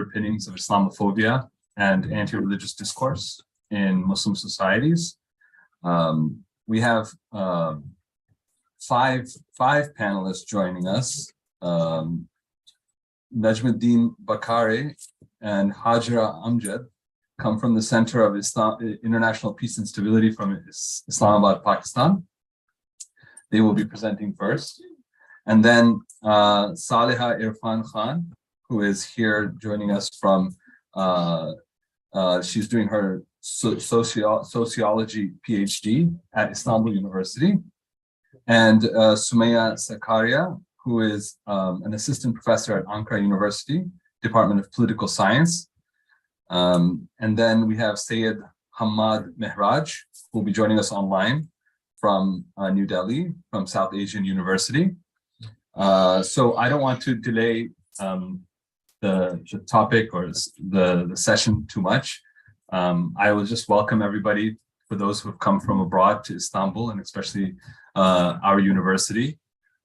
underpinnings of Islamophobia and anti-religious discourse in Muslim societies. We have five panelists joining us. Najmuddin Bakare and Hajra Amjad come from the Center of International Peace and Stability from Islamabad, Pakistan. They will be presenting first. And then Saleha Irfan Khan, who is here joining us from, she's doing her sociology PhD at Istanbul University. And Sümeyye Sakarya, who is an assistant professor at Ankara University, Department of Political Science. And then we have Syed Hammaad Mehraj, who will be joining us online from New Delhi, from South Asian University. So I don't want to delay the topic or the session too much. I will just welcome everybody, for those who have come from abroad to Istanbul, and especially our university.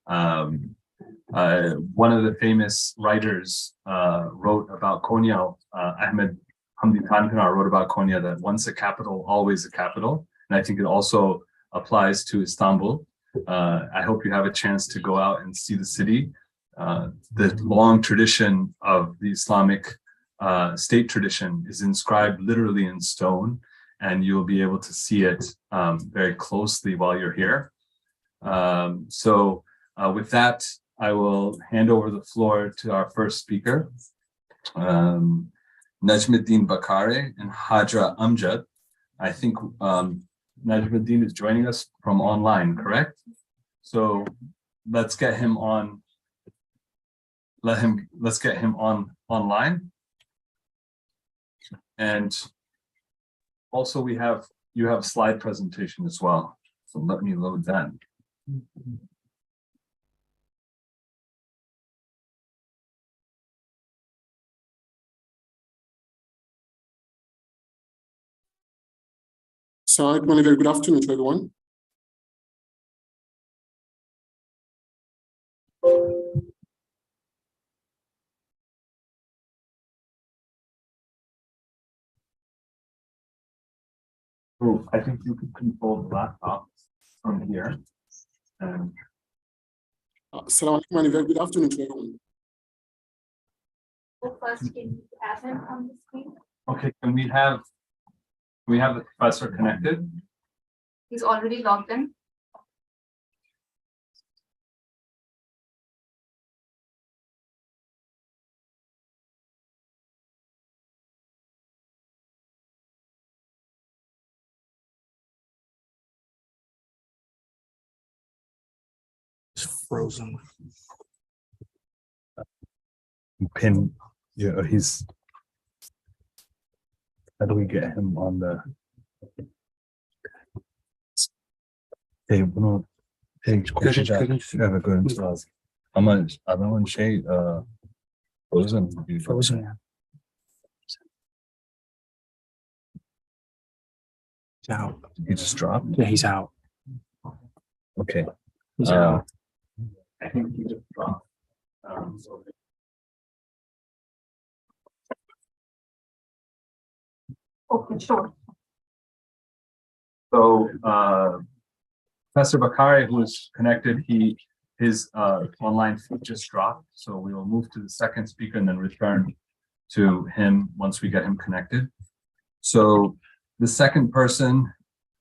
One of the famous writers wrote about Konya, Ahmed Hamdi Tanpınar wrote about Konya, that once a capital, always a capital. And I think it also applies to Istanbul. I hope you have a chance to go out and see the city. The long tradition of the Islamic state tradition is inscribed literally in stone, and you'll be able to see it very closely while you're here. So with that, I will hand over the floor to our first speaker, Najmuddin Bakare and Hajra Amjad. I think Najmuddin is joining us from online, correct? So let's get him on. Let's get him on online. And also you have slide presentation as well. So let me load that. So good afternoon to everyone. Oh, I think you can control the laptop from here. Assalamu alaikum and very good afternoon to everyone. So first, can you add him on the screen? Okay, can we have the professor connected? He's already logged in. Frozen. Pin, yeah, he's. How do we get him on the? Hey, bunu koşacak. Evet, görüntü lazım. Ama adamın frozen. Frozen, yeah. He's out. He just dropped? Yeah, he's out. Okay. He's out. I think he just dropped. Okay, sure. So Professor Bakare, who is connected, his online feed just dropped. So we will move to the second speaker and then return to him once we get him connected. So the second person,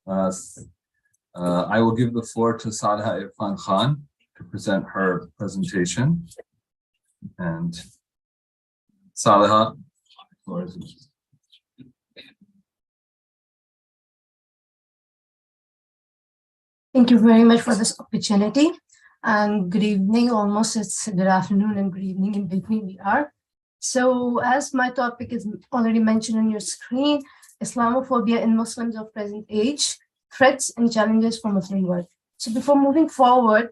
I will give the floor to Saleha Irfan Khan to present her presentation. And Saleha, the floor is yours. Thank you very much for this opportunity. And good evening, almost it's good afternoon and good evening in between we are. So as my topic is already mentioned on your screen, Islamophobia in Muslims of present age, threats and challenges for Muslim world. So before moving forward,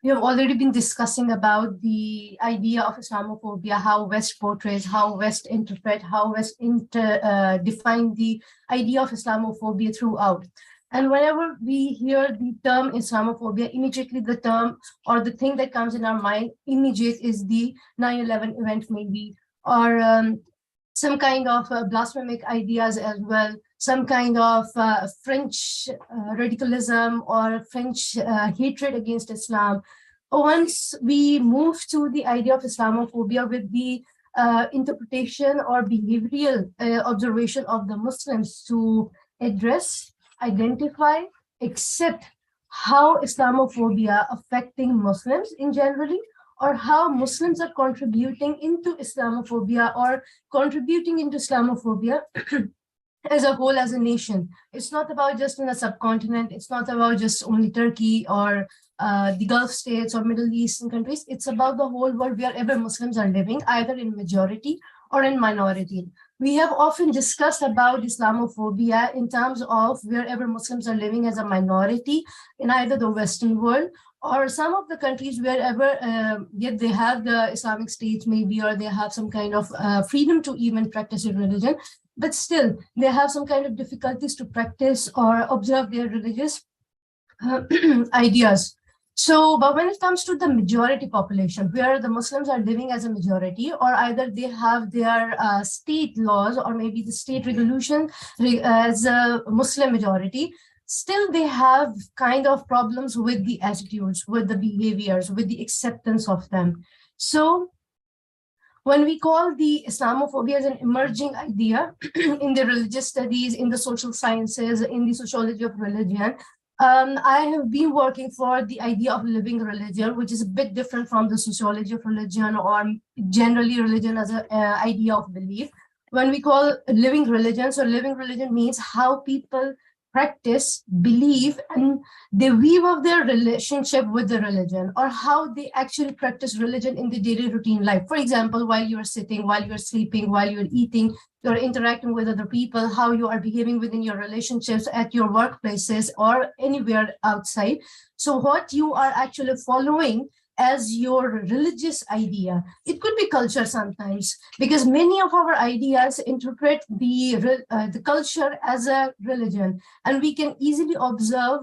we have already been discussing about the idea of Islamophobia, how West portrays, how West interpret, how West define the idea of Islamophobia throughout. And whenever we hear the term Islamophobia, immediately the term or the thing that comes in our mind immediate is the 9/11 event maybe, or some kind of blasphemic ideas as well, some kind of French radicalism or French hatred against Islam. Once we move to the idea of Islamophobia with the interpretation or behavioral observation of the Muslims to address, identify, accept how Islamophobia affecting Muslims in generally, or how Muslims are contributing into Islamophobia or contributing into Islamophobia as a whole, as a nation. It's not about just in a subcontinent. It's not about just only Turkey or the Gulf states or Middle Eastern countries. It's about the whole world wherever Muslims are living, either in majority or in minority. We have often discussed about Islamophobia in terms of wherever Muslims are living as a minority in either the Western world or some of the countries wherever yet they have the Islamic states maybe, or they have some kind of freedom to even practice their religion, but still they have some kind of difficulties to practice or observe their religious ideas. So, but when it comes to the majority population, where the Muslims are living as a majority, or either they have their state laws or maybe the state regulation as a Muslim majority, still they have kind of problems with the attitudes, with the behaviors, with the acceptance of them. So when we call the Islamophobia as an emerging idea in the religious studies, in the social sciences, in the sociology of religion, I have been working for the idea of living religion, which is a bit different from the sociology of religion or generally religion as an idea of belief. When we call living religion, so living religion means how people practice, believe, and they weave of their relationship with the religion, or how they actually practice religion in the daily routine life. For example, while you're sitting, while you're sleeping, while you're eating, you're interacting with other people, how you are behaving within your relationships at your workplaces or anywhere outside. So what you are actually following as your religious idea. It could be culture sometimes, because many of our ideas interpret the culture as a religion, and we can easily observe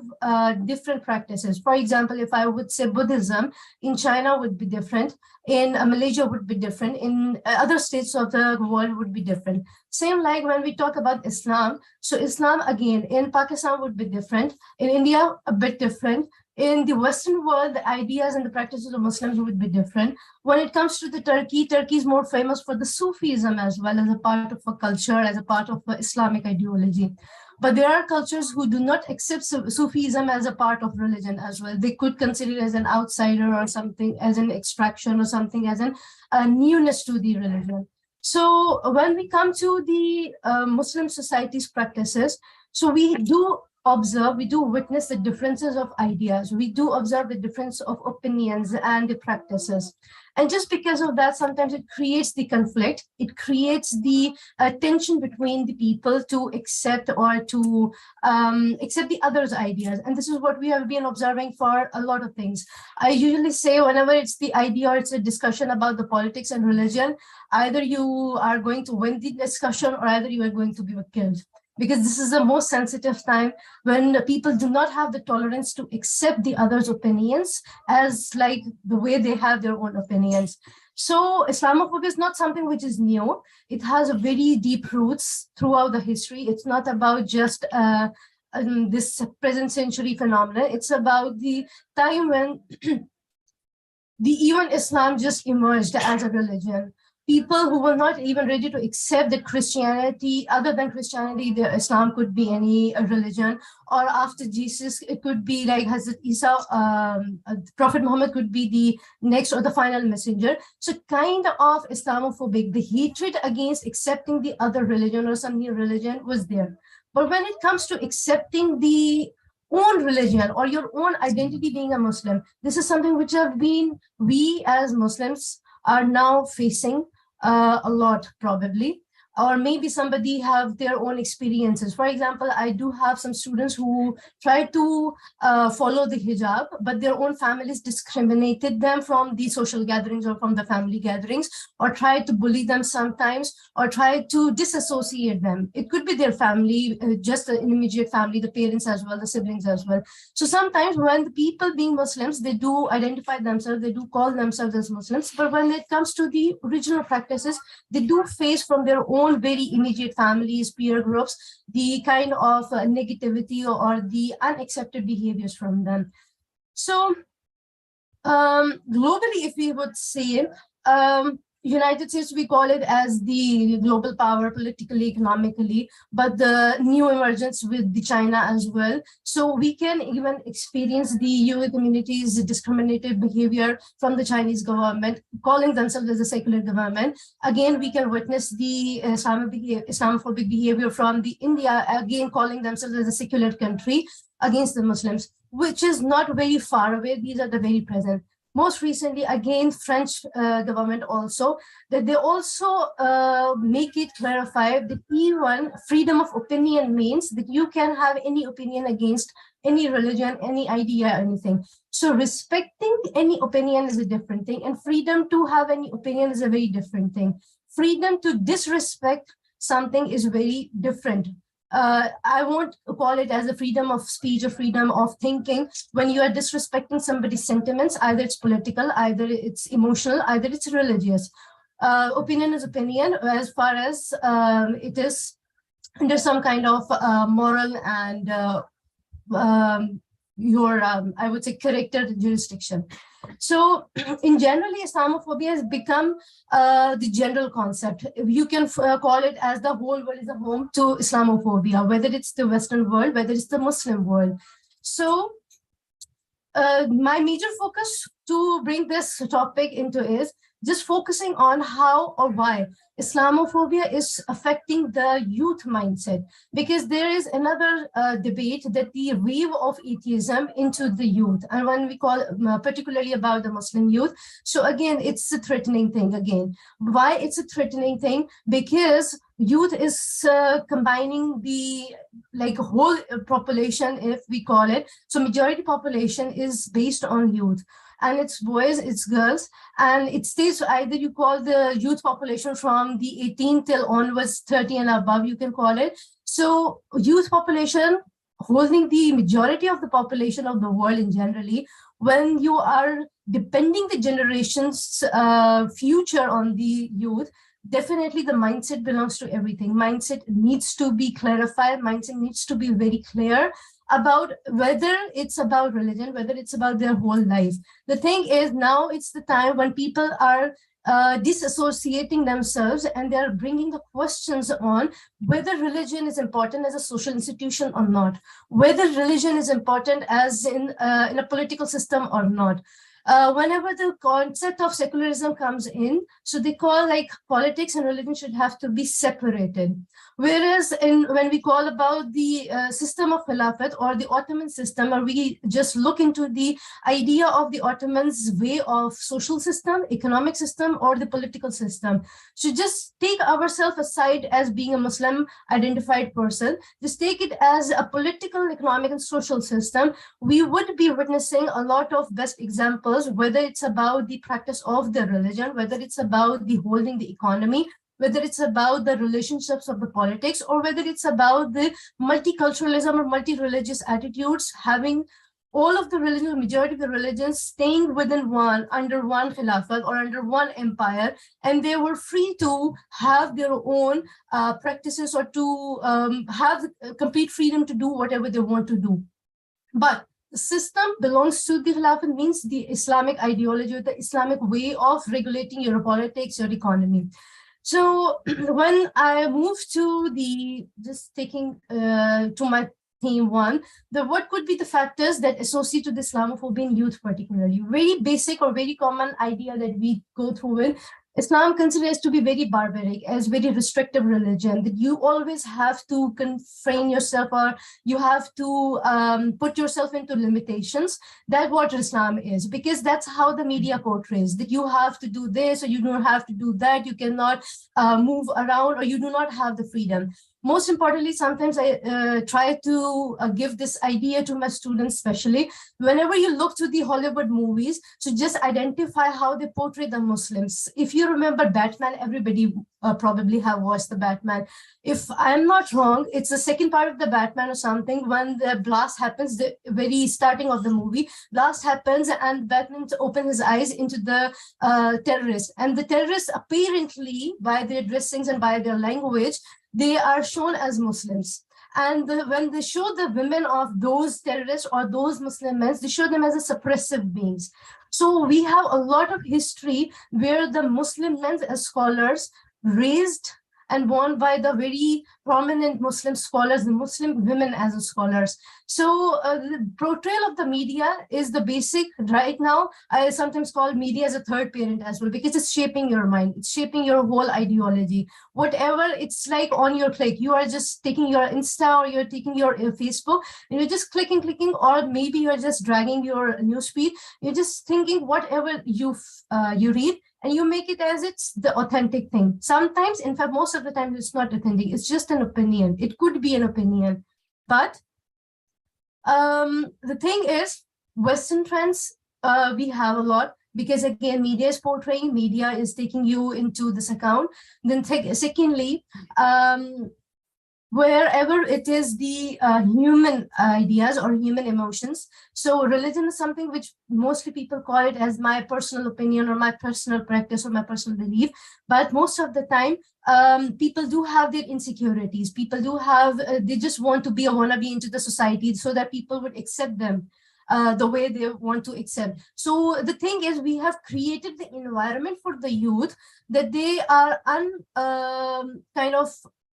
different practices. For example, if I would say Buddhism in China would be different, in Malaysia would be different, in other states of the world would be different. Same like when we talk about Islam. So Islam again in Pakistan would be different, in India a bit different. In the Western world, the ideas and the practices of Muslims would be different. When it comes to the Turkey is more famous for the Sufism as well, as a part of a culture, as a part of Islamic ideology. But there are cultures who do not accept Sufism as a part of religion as well. They could consider it as an outsider or something, as an extraction or something, as a newness to the religion. So when we come to the Muslim society's practices, so we do observe, we do witness the differences of ideas. We do observe the difference of opinions and the practices. And just because of that, sometimes it creates the conflict. It creates the tension between the people to accept or to accept the other's ideas. And this is what we have been observing for a lot of things. I usually say whenever it's the idea or it's a discussion about the politics and religion, either you are going to win the discussion or either you are going to be killed. Because this is the most sensitive time when people do not have the tolerance to accept the other's opinions as like the way they have their own opinions. So Islamophobia is not something which is new. It has a very deep roots throughout the history. It's not about just this present century phenomenon. It's about the time when even Islam just emerged as a religion. People who were not even ready to accept that Christianity, other than Christianity, Islam could be any religion, or after Jesus, it could be like Hazrat Isa, Prophet Muhammad could be the next or the final messenger. So kind of Islamophobic, the hatred against accepting the other religion or some new religion was there. But when it comes to accepting the own religion or your own identity being a Muslim, this is something which we as Muslims are now facing a lot, probably. or maybe somebody have their own experiences. For example, I do have some students who try to follow the hijab, but their own families discriminated them from the social gatherings or from the family gatherings, or try to bully them sometimes, or try to disassociate them. It could be their family, just an immediate family, the parents as well, the siblings as well. So sometimes when the people being Muslims, they do identify themselves, they do call themselves as Muslims, but when it comes to the original practices, they do face from their own very immediate families, peer groups, the kind of negativity or the unaccepted behaviors from them. So globally, if we would say, United States, we call it as the global power politically, economically, but the new emergence with the China as well. So we can even experience the UA communities' discriminated behavior from the Chinese government, calling themselves as a secular government. Again, we can witness the Islamophobic behavior from the India, again calling themselves as a secular country against the Muslims, which is not very far away. These are the very present. Most recently, again, French government also, that they also make it clarify that even freedom of opinion means that you can have any opinion against any religion, any idea, anything. So respecting any opinion is a different thing, and freedom to have any opinion is a very different thing. Freedom to disrespect something is very different. I won't call it as a freedom of speech or freedom of thinking when you are disrespecting somebody's sentiments. Either it's political, either it's emotional, either it's religious. Opinion is opinion as far as it is under some kind of moral and I would say, character jurisdiction. So in generally, Islamophobia has become the general concept. You can call it as the whole world is a home to Islamophobia, whether it's the Western world, whether it's the Muslim world. So my major focus to bring this topic into is just focusing on how or why Islamophobia is affecting the youth mindset, because there is another debate that the wave of atheism into the youth, and when we call particularly about the Muslim youth. So again, it's a threatening thing again. Why it's a threatening thing? Because youth is combining the whole population, if we call it. So majority population is based on youth, and it's boys, it's girls, and it stays either you call the youth population from the 18 till onwards, 30 and above, you can call it. So youth population holding the majority of the population of the world in generally, when you are depending the generation's future on the youth, definitely the mindset belongs to everything. Mindset needs to be clarified. Mindset needs to be very clear about whether it's about religion, whether it's about their whole life. The thing is, now it's the time when people are disassociating themselves, and they're bringing the questions on whether religion is important as a social institution or not, whether religion is important as in a political system or not. Whenever the concept of secularism comes in, so they call politics and religion should have to be separated. Whereas when we call about the system of Khilafat or the Ottoman system, or we just look into the idea of the Ottomans' way of social system, economic system, or the political system. So just take ourselves aside as being a Muslim identified person, just take it as a political, economic, and social system. We would be witnessing a lot of best examples, whether it's about the practice of the religion, whether it's about the holding the economy, whether it's about the relationships of the politics, or whether it's about the multiculturalism or multi-religious attitudes, having all of the religions, majority of the religions staying within under one Khilafat or under one empire, and they were free to have their own practices, or to have complete freedom to do whatever they want to do. But the system belongs to the Khilafat, means the Islamic ideology or the Islamic way of regulating your politics, your economy. So when I moved to just taking to my theme one, what could be the factors that associate to the Islamophobia in youth particularly? Very basic or very common idea that we go through with Islam considers to be very barbaric, as very restrictive religion, that you always have to confine yourself, or you have to put yourself into limitations. That's what Islam is, because that's how the media portrays, that you have to do this, or you don't have to do that, you cannot move around, or you do not have the freedom. Most importantly, sometimes I try to give this idea to my students, especially whenever you look to the Hollywood movies, to just identify how they portray the Muslims. If you remember Batman, everybody probably have watched the Batman. If I'm not wrong, it's the second part of the Batman or something, when the blast happens, the very starting of the movie, blast happens and Batman opens his eyes into the terrorists. And the terrorists, apparently, by their dressings and by their language, they are shown as Muslims. And when they show the women of those terrorists or those Muslim men, they show them as a suppressive beings. So we have a lot of history where the Muslim men as scholars raised and born by the very prominent Muslim scholars, the Muslim women as scholars. So the portrayal of the media is the basic. Right now, I sometimes call media as a third parent as well, because it's shaping your mind, it's shaping your whole ideology. Whatever, it's like on your click, you are just taking your Insta or you're taking your Facebook, and you're just clicking, or maybe you're just dragging your newsfeed. You're just thinking whatever you read, and you make it as it's the authentic thing. Sometimes, in fact, most of the time, it's not authentic. It's just an opinion. It could be an opinion. But the thing is, Western trends, we have a lot, because again, media is portraying, media is taking you into this account. Then secondly, wherever it is the human ideas or human emotions. So religion is something which mostly people call it as my personal opinion or my personal practice or my personal belief. But most of the time, people do have their insecurities. People do have, they just want to be a wannabe into the society so that people would accept them the way they want to accept. So the thing is, we have created the environment for the youth that they are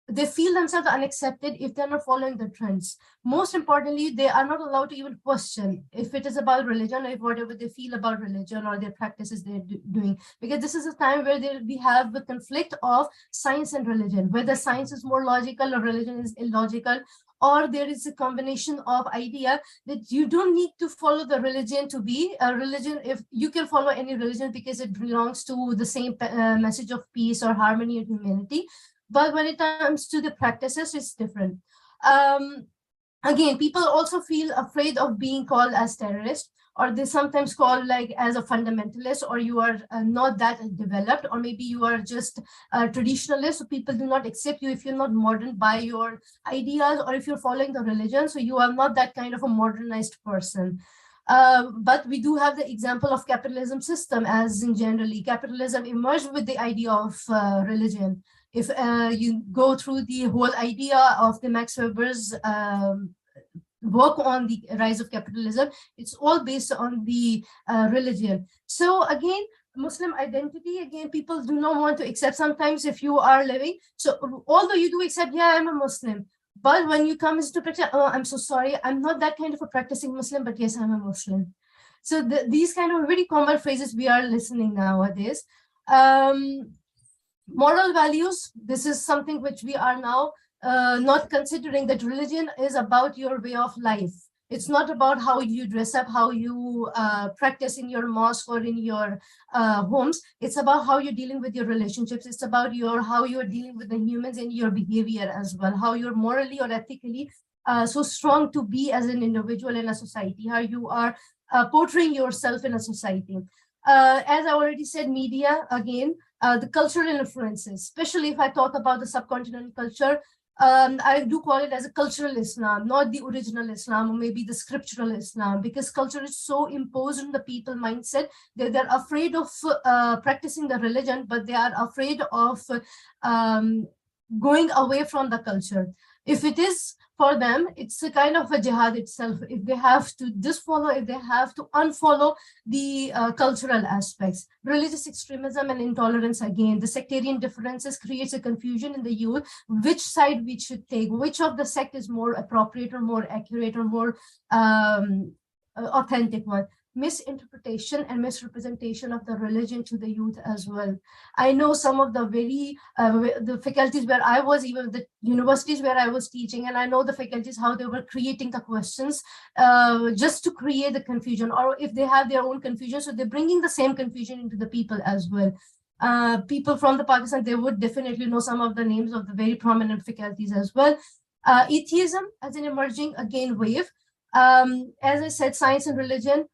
they feel themselves unaccepted if they're not following the trends. Most importantly, they are not allowed to even question if it is about religion, or if whatever they feel about religion or their practices they're doing. Because this is a time where we have the conflict of science and religion, whether science is more logical or religion is illogical, or there is a combination of idea that you don't need to follow the religion to be a religion. If you can follow any religion because it belongs to the same message of peace or harmony and humanity. But when it comes to the practices, it's different. Again, people also feel afraid of being called as terrorist, or they sometimes call like as a fundamentalist, or you are not that developed, or maybe you are just a traditionalist. So people do not accept you if you're not modern by your ideas, or if you're following the religion. So you are not that kind of a modernized person. But we do have the example of capitalism system, as in generally capitalism emerged with the idea of religion. If you go through the whole idea of the Max Weber's work on the rise of capitalism, it's all based on the religion. So again, Muslim identity, again, people do not want to accept sometimes if you are living. So although you do accept, yeah, I'm a Muslim, but when you come into practice, oh, I'm so sorry, I'm not that kind of a practicing Muslim, but yes, I'm a Muslim. So these kind of very common phrases we are listening nowadays. Moral values, this is something which we are now not considering, that religion is about your way of life. It's not about how you dress up, how you practice in your mosque or in your homes. It's about how you're dealing with your relationships. It's about how you're dealing with the humans and your behavior as well, how you're morally or ethically so strong to be as an individual in a society, how you are portraying yourself in a society. As I already said, media, again, the cultural influences, especially if I talk about the subcontinent culture, I do call it as a cultural Islam, not the original Islam, or maybe the scriptural Islam, because culture is so imposed in the people mindset that they're afraid of practicing the religion, but they are afraid of going away from the culture. If it is for them, it's a kind of a jihad itself. If they have to disfollow, if they have to unfollow the cultural aspects. Religious extremism and intolerance, again, the sectarian differences creates a confusion in the youth, which side we should take, which of the sect is more appropriate or more accurate or more authentic one. misinterpretation and misrepresentation of the religion to the youth as well. I know some of the the faculties where I was, even the universities where I was teaching, and I know the faculties how they were creating the questions just to create the confusion, or if they have their own confusion, so they're bringing the same confusion into the people as well. People from the Pakistan, they would definitely know some of the names of the very prominent faculties as well. Atheism as an emerging again wave. As I said, science and religion,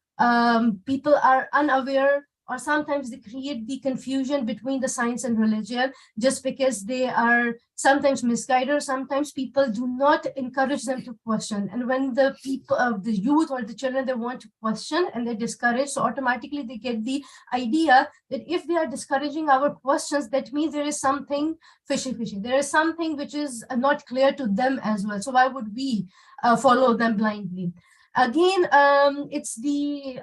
people are unaware, or sometimes they create the confusion between the science and religion just because they are sometimes misguided. Sometimes people do not encourage them to question. And when the people of the youth or the children, they want to question and they're discouraged, so automatically they get the idea that if they are discouraging our questions, that means there is something fishy. There is something which is not clear to them as well. So why would we follow them blindly? Again, it's the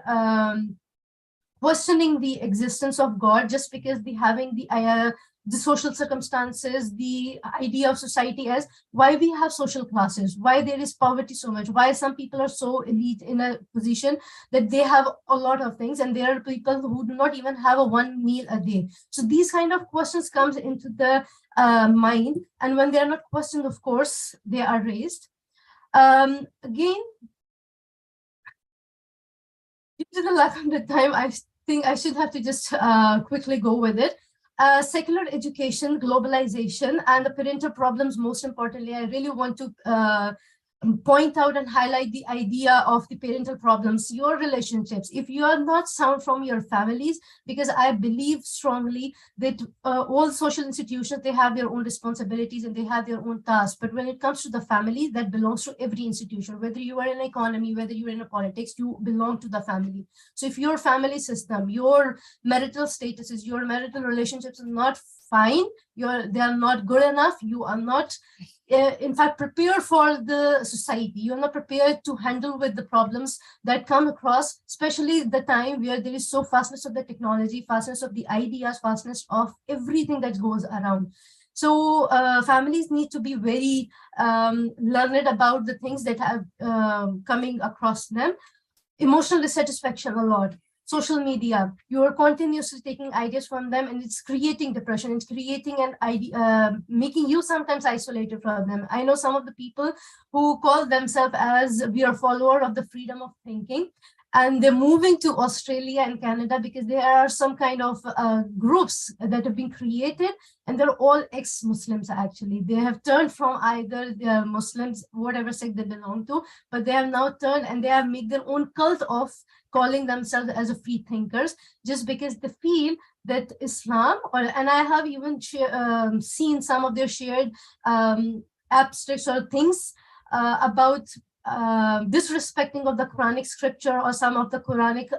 questioning the existence of God just because having the social circumstances, the idea of society as why we have social classes, why there is poverty so much, why some people are so elite in a position that they have a lot of things, and there are people who do not even have one meal a day. So these kind of questions comes into the mind, and when they are not questioned, of course, they are raised. Again, due to the lack of the time, I think I should have to just quickly go with it. Secular education, globalization, and the parental problems. Most importantly, I really want to point out and highlight the idea of the parental problems, your relationships. If you are not sound from your families, because I believe strongly that all social institutions, they have their own responsibilities and they have their own tasks. But when it comes to the family, that belongs to every institution, whether you are in economy, whether you're in a politics, you belong to the family. So if your family system, your marital statuses, your marital relationships are not fine, they are not good enough, you are not in fact prepared for the society, you're not prepared to handle with the problems that come across, especially the time where there is so fastness of the technology, fastness of the ideas, fastness of everything that goes around. So families need to be very learned about the things that have coming across them. Emotional dissatisfaction a lot. Social media, you are continuously taking ideas from them, and it's creating depression. It's creating an idea, making you sometimes isolated from them. I know some of the people who call themselves as we are follower of the freedom of thinking, and they're moving to Australia and Canada because there are some kind of groups that have been created, and they're all ex-Muslims actually. They have turned from either they're Muslims, whatever sect they belong to, but they have now turned and they have made their own cult of calling themselves as a free thinkers, just because they feel that Islam, and I have even seen some of their shared abstracts or things about disrespecting of the Quranic scripture or some of the Quranic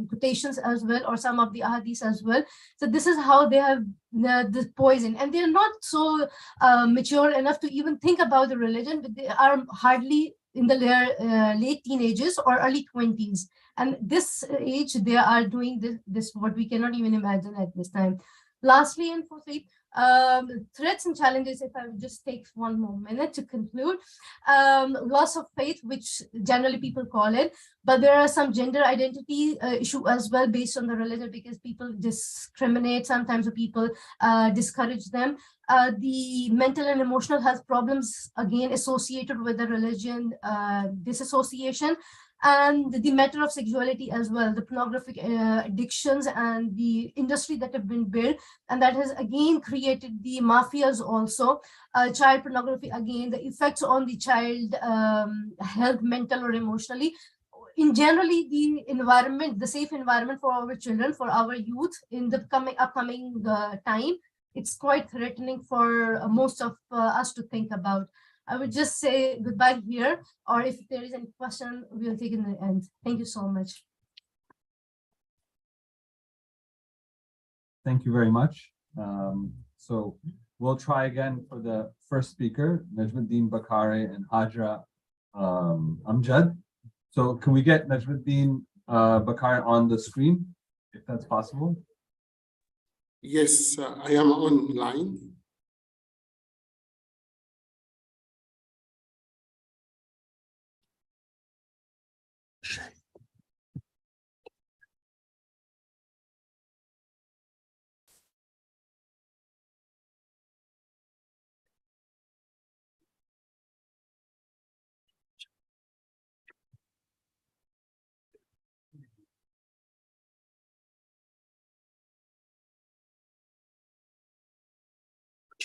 quotations as well, or some of the ahadith as well. So this is how they have the poison, and they're not so mature enough to even think about the religion, but they are hardly in the late teenagers or early 20s. And this age, they are doing this what we cannot even imagine at this time. Lastly, and fourthly, threats and challenges, if I would just take one more minute to conclude. Loss of faith, which generally people call it, but there are some gender identity issue as well based on the religion, because people discriminate sometimes, or people discourage them. The mental and emotional health problems, again, associated with the religion, disassociation, and the matter of sexuality as well, the pornographic addictions and the industry that have been built, and that has again created the mafias also. Child pornography, again, the effects on the child health, mental or emotionally. In generally, the environment, the safe environment for our children, for our youth in the upcoming time, it's quite threatening for most of us to think about. I would just say goodbye here, or if there is any question, we'll take it in the end. Thank you so much. Thank you very much. So we'll try again for the first speaker, Najmuddin Bakare and Hajra Amjad. So can we get Najmuddin Bakare on the screen, if that's possible? Yes, I am online.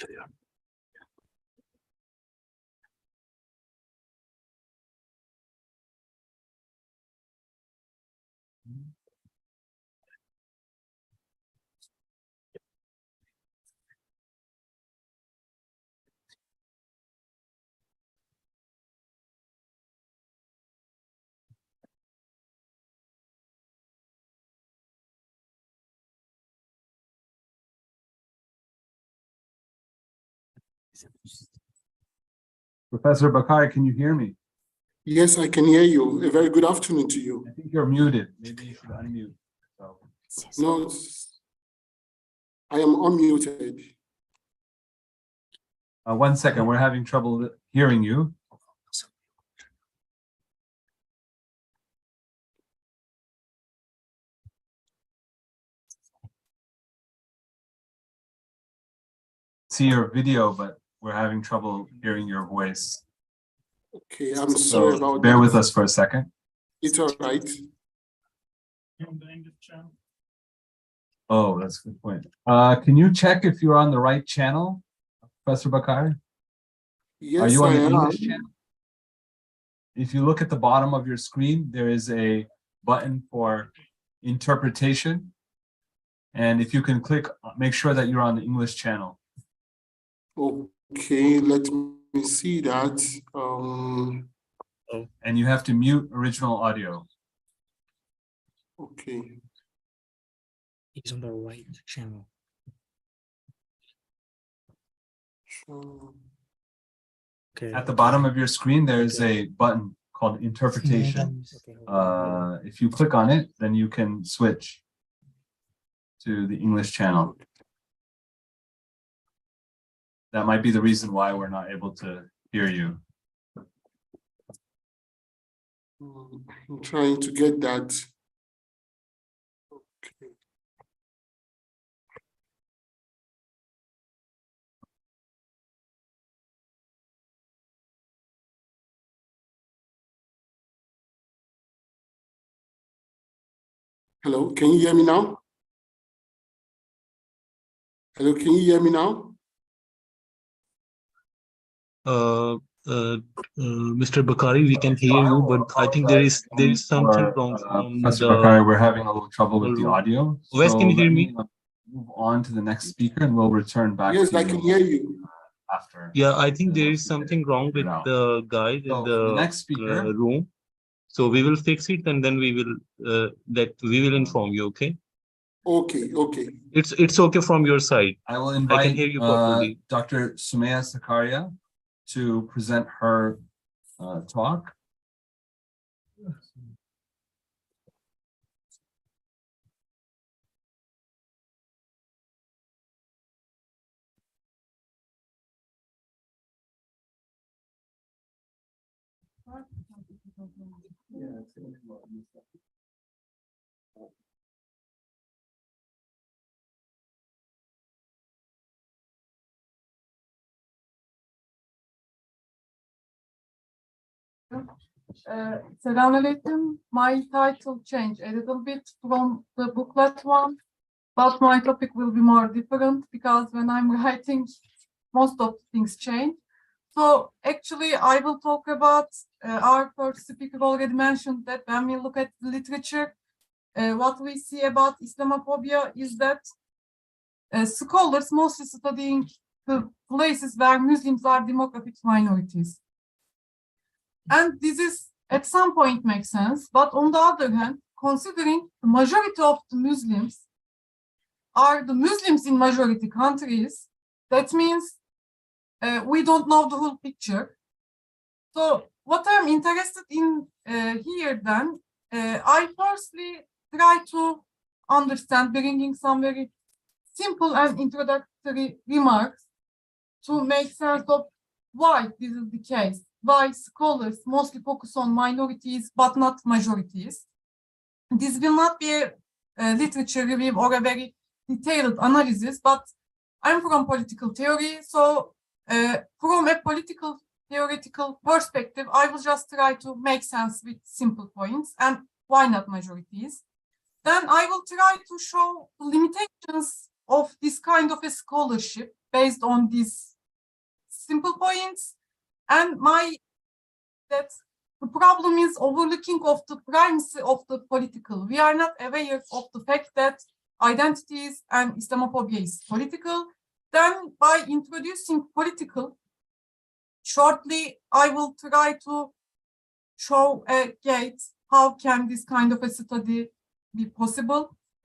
Başlıyorum. Professor Bakare, can you hear me? Yes, I can hear you. A very good afternoon to you. I think you're muted. Maybe you should unmute. So. No, I am unmuted. 1 second, we're having trouble hearing you. See your video, but we're having trouble hearing your voice. Okay, I'm sorry about bear that. with us for a second. It's all right. Oh, that's a good point. Can you check if you're on the right channel, Professor Bakare? Yes, Are you on I the am. English channel? If you look at the bottom of your screen, there is a button for interpretation. And if you can click, make sure that you're on the English channel. Okay, let me see that. And you have to mute original audio. Okay. He's on the right channel. Sure. Okay. At the bottom of your screen, there's a button called interpretation. If you click on it, then you can switch to the English channel. That might be the reason why we're not able to hear you. I'm trying to get that. Okay. Hello, can you hear me now? Hello, can you hear me now? Mr. Bakare, we can hear you, but I think there is something wrong on Professor the. Bakare, we're having a little trouble with the audio. Wes, can you hear me? Move on to the next speaker, and we'll return back. Yes, to I can hear you. After. Yeah, I think there is something wrong with the guys in the next speaker room. So we will fix it, and then we will inform you. Okay. Okay, okay. It's okay from your side. I will invite I can hear you properly. Dr. Sümeyye Sakarya to present her talk. Selamünaleyküm. My title changed a little bit from the booklet one, but my topic will be more different because when I'm writing, most of the things change. So actually, I will talk about our first speaker already mentioned that when we look at the literature, what we see about Islamophobia is that scholars mostly studying the places where Muslims are demographic minorities. And this is at some point makes sense, but on the other hand, considering the majority of the Muslims are the Muslims in majority countries, that means we don't know the whole picture. So what I'm interested in here then, I firstly try to understand, bringing some very simple and introductory remarks to make sense of why this is the case, why scholars mostly focus on minorities but not majorities. This will not be a literature review or a very detailed analysis, but I'm from political theory, so from a political theoretical perspective, I will just try to make sense with simple points and why not majorities. Then I will try to show the limitations of this kind of a scholarship based on these simple points. And that the problem is overlooking of the primacy of the political. We are not aware of the fact that identities and Islamophobia is political. Then by introducing political, shortly, I will try to show a gate how can this kind of a study be possible.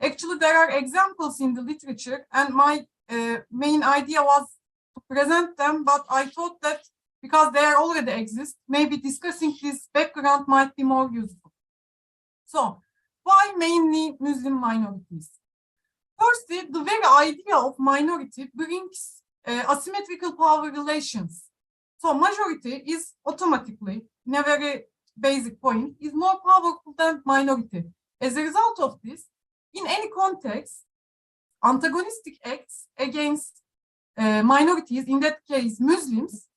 Actually, there are examples in the literature, and my main idea was to present them, but I thought that because they already exist, maybe discussing this background might be more useful. So, why mainly Muslim minorities? Firstly, the very idea of minority brings asymmetrical power relations. So, majority is automatically, in a very basic point, is more powerful than minority. As a result of this, in any context, antagonistic acts against minorities, in that case Muslims,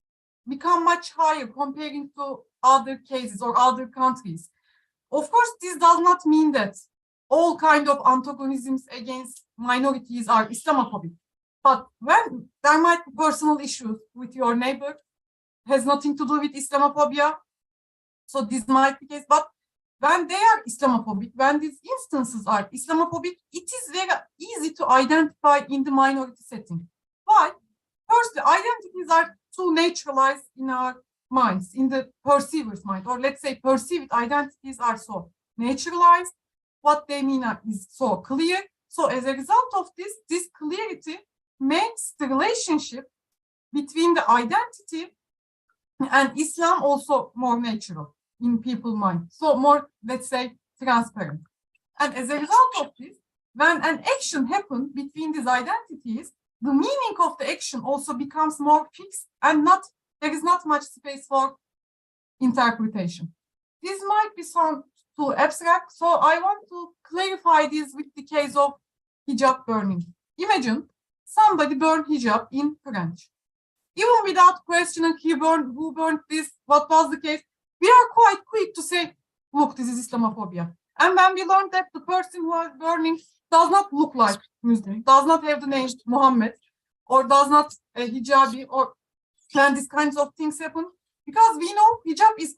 become much higher comparing to other cases or other countries. Of course, this does not mean that all kind of antagonisms against minorities are Islamophobic. But when there might be personal issues with your neighbor, has nothing to do with Islamophobia, so this might be the case. But when they are Islamophobic, when these instances are Islamophobic, it is very easy to identify in the minority setting. Why? First, the identities are too naturalized in our minds, in the perceiver's mind, or let's say perceived identities are so naturalized. What they mean is so clear. So as a result of this, this clarity makes the relationship between the identity and Islam also more natural in people's mind. So more, let's say, transparent. And as a result of this, when an action happens between these identities, the meaning of the action also becomes more fixed and there is not much space for interpretation. This might be sound too abstract, so I want to clarify this with the case of hijab burning. Imagine somebody burned hijab in French. Even without questioning who burned this, what was the case, we are quite quick to say, look, this is Islamophobia. And when we learned that the person who was burning does not look like Muslim, does not have the name Muhammad, or does not hijabi, or when these kinds of things happen, because we know hijab is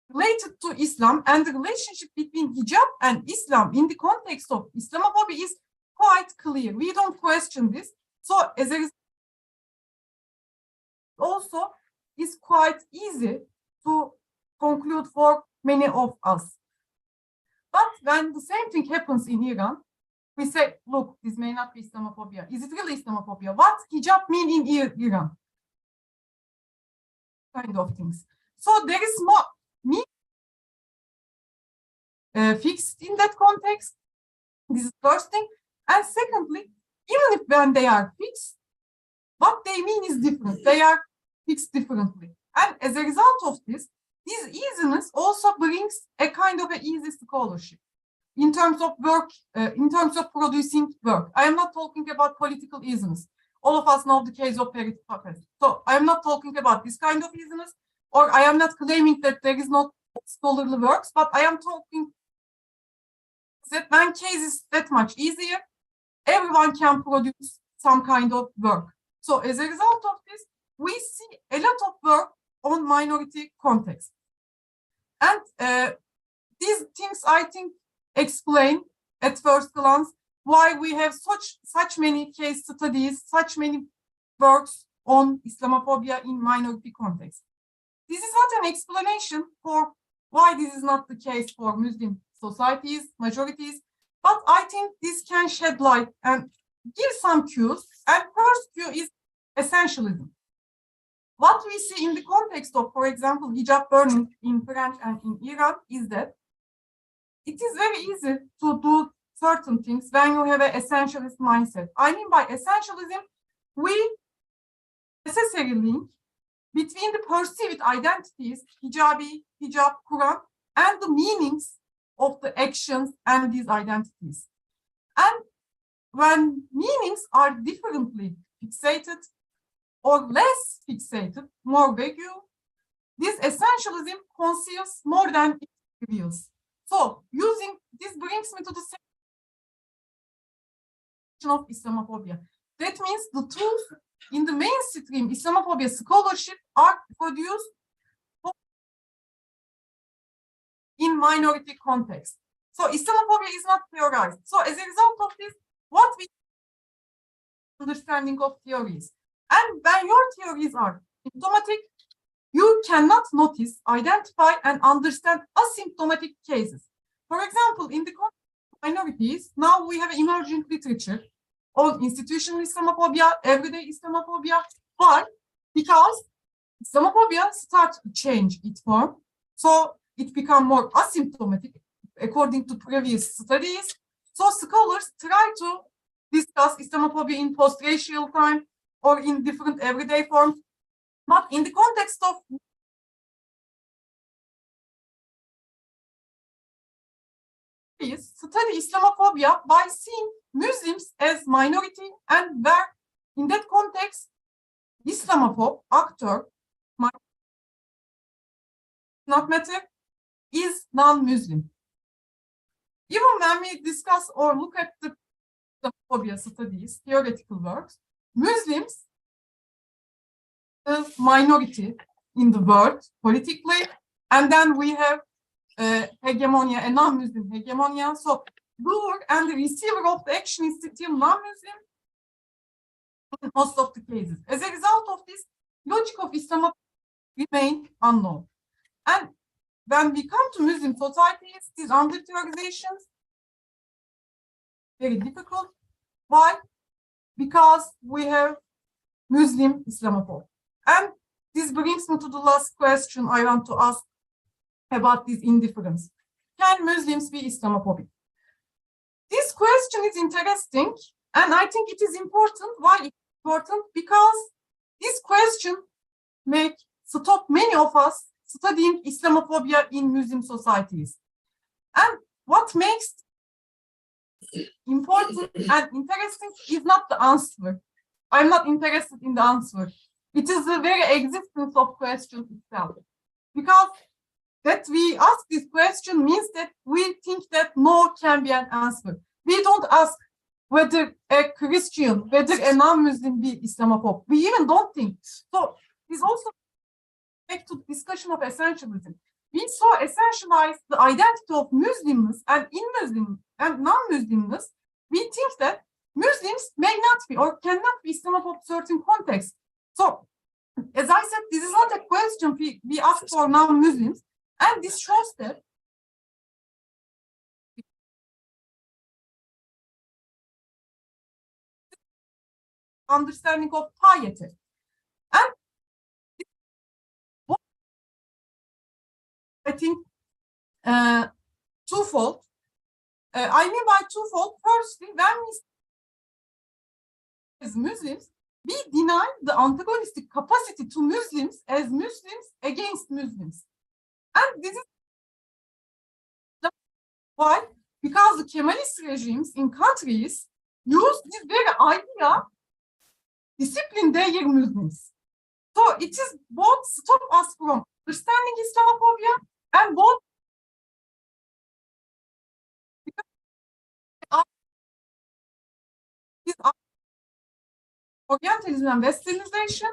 related to Islam, and the relationship between hijab and Islam in the context of Islamophobia is quite clear. We don't question this. So as a result, also is quite easy to conclude for many of us. But when the same thing happens in Iran, we say, look, this may not be Islamophobia. Is it really Islamophobia? What hijab mean in Iran? Kind of things. So there is more fixed in that context. This is first thing. And secondly, even if when they are fixed, what they mean is different. They are fixed differently. And as a result of this easiness also brings a kind of an easy scholarship in terms of work, in terms of producing work. I am not talking about political easiness. All of us know the case of perpetuate. So I am not talking about this kind of easiness, or I am not claiming that there is not scholarly works, but I am talking that when case is that much easier, everyone can produce some kind of work. So as a result of this, we see a lot of work on minority context. And these things, I think, explain at first glance why we have such many case studies, such many works on Islamophobia in minority context. This is not an explanation for why this is not the case for Muslim societies, majorities, but I think this can shed light and give some cues. And first cue is essentialism. What we see in the context of, for example, hijab burning in French and in Iran is that it is very easy to do certain things when you have an essentialist mindset. I mean by essentialism, we necessarily link between the perceived identities, hijabi, hijab, Quran, and the meanings of the actions and these identities. And when meanings are differently fixated or less fixated, more vague, this essentialism conceals more than it reveals. So using this brings me to the section of Islamophobia. That means the tools in the mainstream Islamophobia scholarship are produced in minority context. So Islamophobia is not theorized. So as a result of this, what we understanding of theories. And when your theories are symptomatic, you cannot notice, identify, and understand asymptomatic cases. For example, in the context of minorities, now we have emerging literature on institutional Islamophobia, everyday Islamophobia. Why? Because Islamophobia starts to change its form. So it becomes more asymptomatic according to previous studies. So scholars try to discuss Islamophobia in post-racial time or in different everyday forms. But in the context of study Islamophobia by seeing Muslims as minority, and where in that context, Islamophobe actor not matter is non-Muslim. Even when we discuss or look at the Islamophobia studies, theoretical works, Muslims the minority in the world politically, and then we have hegemonia, a non-Muslim hegemonia. So doer and the receiver of the action is still non-Muslim in most of the cases. As a result of this, logic of Islam remain unknown. And when we come to Muslim societies, these under-theorizations very difficult. Why? Because we have Muslim Islamophobia. And this brings me to the last question I want to ask about this indifference. Can Muslims be Islamophobic? This question is interesting, and I think it is important. Why it's important? Because this question may stop many of us studying Islamophobia in Muslim societies. And what makes important and interesting is not the answer. I'm not interested in the answer. It is the very existence of question itself. Because that we ask this question means that we think that no can be an answer. We don't ask whether a Christian, whether a non-Muslim be Islamophobe. We even don't think. So this also back to the discussion of essentialism. We so essentialize the identity of Muslimness and in-Muslim and non-Muslimness. We think that Muslims may not be or cannot be Islamophobe certain contexts. So, as I said, this is not a question we ask for non-Muslims, and this shows that understanding of piety. And I think twofold. I mean by twofold, firstly, when we as Muslims, we deny the antagonistic capacity to Muslims as Muslims against Muslims. And this is why? Because the Kemalist regimes in countries use this very idea discipline their Muslims. So it is both stop us from understanding Islamophobia and both Orientalism and Westernization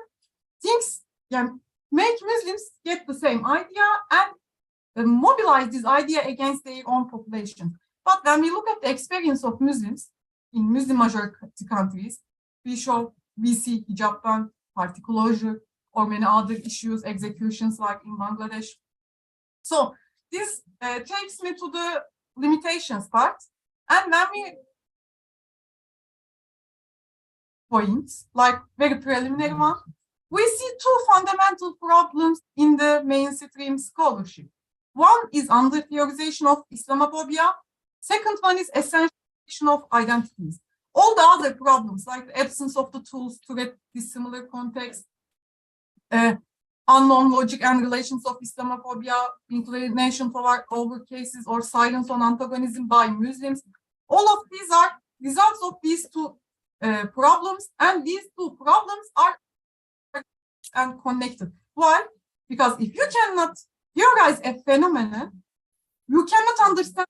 things can make Muslims get the same idea and mobilize this idea against their own population. But when we look at the experience of Muslims in Muslim majority countries, we see hijab ban, party closure, or many other issues, executions like in Bangladesh. So this takes me to the limitations part. And when we points, like very preliminary one, we see two fundamental problems in the mainstream scholarship. One is under-theorization of Islamophobia. Second one is essentialization of identities. All the other problems, like the absence of the tools to read dissimilar context, unknown logic and relations of Islamophobia, inclination toward over cases or silence on antagonism by Muslims. All of these are results of these two problems, and these two problems are connected. Why? Because if you cannot theorize a phenomenon, you cannot understand,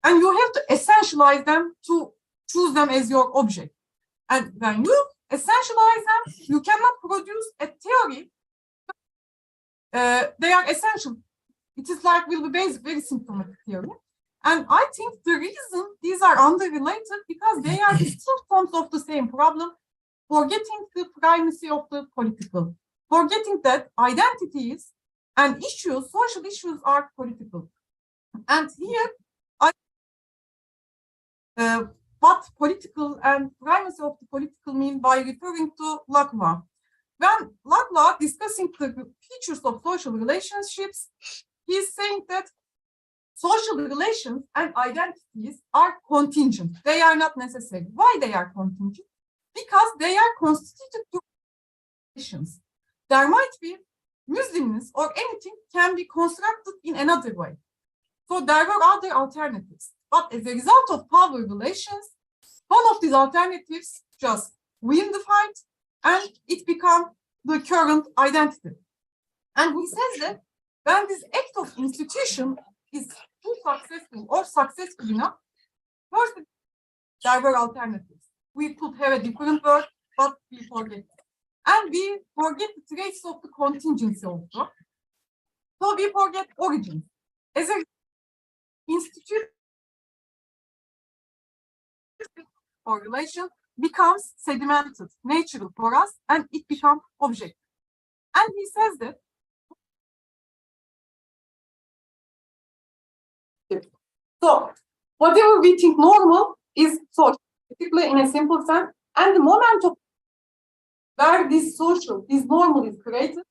and you have to essentialize them to choose them as your object. And when you essentialize them. You cannot produce a theory. They are essential. It is like will be based very symptomatic theory. And I think the reason these are underrelated because they are distinct forms of the same problem, forgetting the primacy of the political, forgetting that identities and issues, social issues are political. And here, what political and primacy of the political mean by referring to Laclau. When Laclau discussing the features of social relationships, he's saying that social relations and identities are contingent. They are not necessary. Why they are contingent? Because they are constituted through relations. There might be Muslimness or anything can be constructed in another way. So there were other alternatives. But as a result of power relations, one of these alternatives just win the fight and it becomes the current identity. And he says that when this act of institution is too successful or successful enough, first there were alternatives. We could have a different word, but we forget. And we forget the traces of the contingency also. So we forget origins. As an institution or relation becomes sedimented, natural for us, and it becomes objective. And he says that so whatever we think normal is social, particularly in a simple sense, and the moment of where this social, this normal is created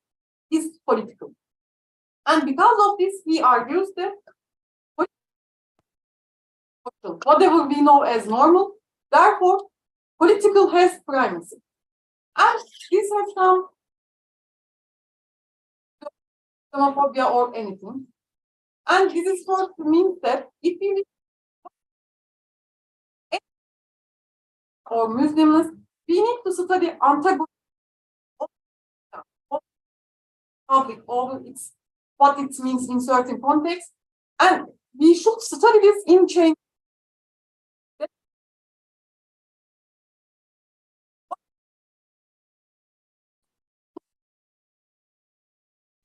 is political. And because of this, he argues that whatever we know as normal, therefore, political has primacy. And this has some Islamophobia or anything. And this is what means that if we or Muslims, we need to study antagonism of public or its what it means in certain contexts, and we should study this in change.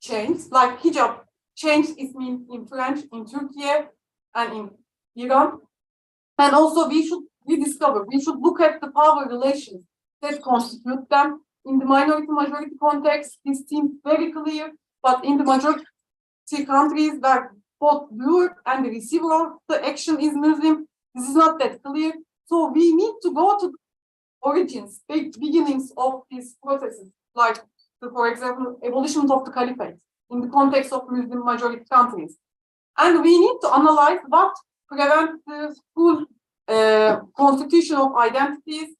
Change like hijab. Change is mean in French, in Turkey, and in Iran. And also we should look at the power relations that constitute them. In the minority-majority context, this seems very clear, but in the majority countries where both viewer and the receiver of the action is Muslim, this is not that clear. So we need to go to the origins, beginnings of these processes, like, for example, abolition of the caliphate in the context of Muslim majority countries. And we need to analyze what prevents the full constitution of identities.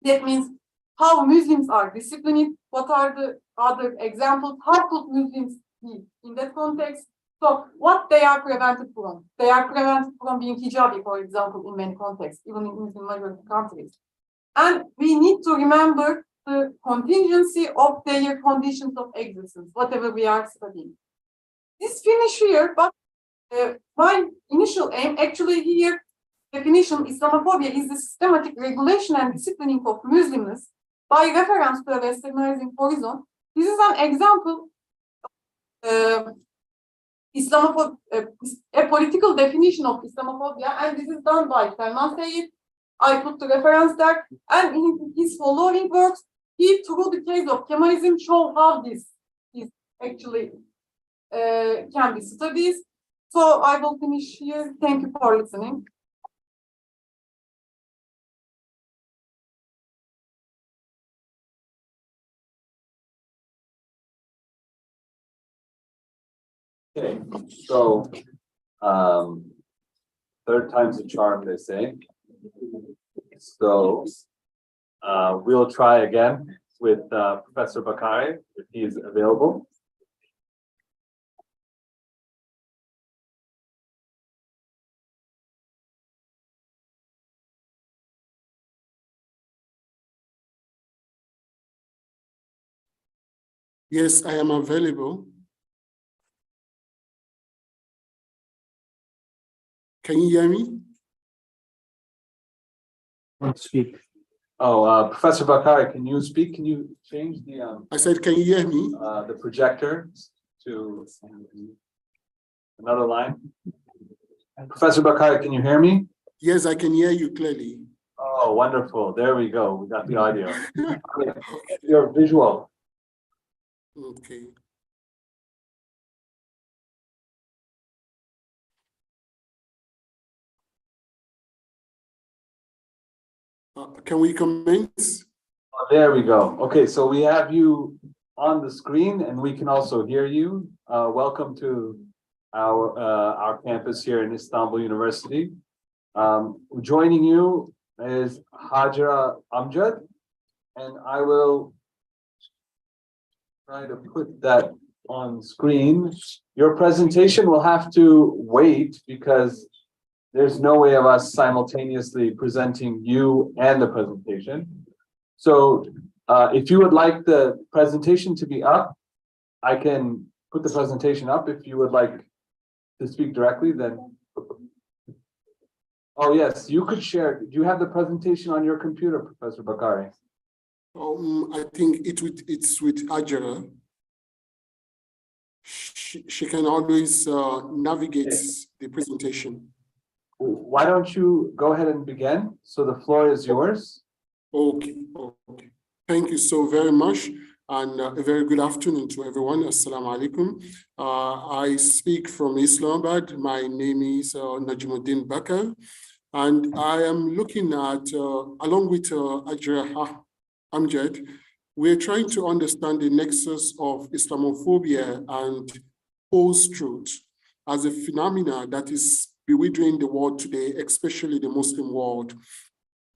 That means how Muslims are disciplined, what are the other examples, how could Muslims be in that context. So what they are prevented from? They are prevented from being hijabi, for example, in many contexts, even in Muslim majority countries. And we need to remember the contingency of their conditions of existence, whatever we are studying. This finish here, but my initial aim, actually here, definition, Islamophobia is the systematic regulation and disciplining of Muslimness by reference to a westernizing horizon. This is an example of a political definition of Islamophobia, and this is done by Salman Said. I put the reference there, and in his following works, he, through the case of Kemalism, show how this is actually can be studied. So I will finish here. Thank you for listening. Okay, so third time's a charm, they say. So we'll try again with Professor Bakare, if he is available. Yes, I am available. Can you hear me? Speak. Professor Bakare, can you speak? Can you change the I said, can you hear me? the projector to another line? Professor Bakare, can you hear me? Yes, I can hear you clearly. Oh, wonderful. There we go. We got the audio. Your visual. Okay. Can we commence? Oh, there we go. Okay, so we have you on the screen and we can also hear you. Welcome to our campus here in Istanbul University. Joining you is Hajra Amjad, and I will try to put that on screen. Your presentation will have to wait because there's no way of us simultaneously presenting you and the presentation. So if you would like the presentation to be up, I can put the presentation up. If you would like to speak directly, then. Oh, yes, you could share. Do you have the presentation on your computer, Professor Bakare? I think it's with Hajra. She can always navigate the presentation. Why don't you go ahead and begin? So the floor is yours. Okay. Thank you so very much. And a very good afternoon to everyone. Assalamu alaikum. I speak from Islamabad. My name is Najimuddin Bakare. And I am looking at, along with Hajra Amjad, we're trying to understand the nexus of Islamophobia and post-truth as a phenomena that is bewildering the world today, especially the Muslim world.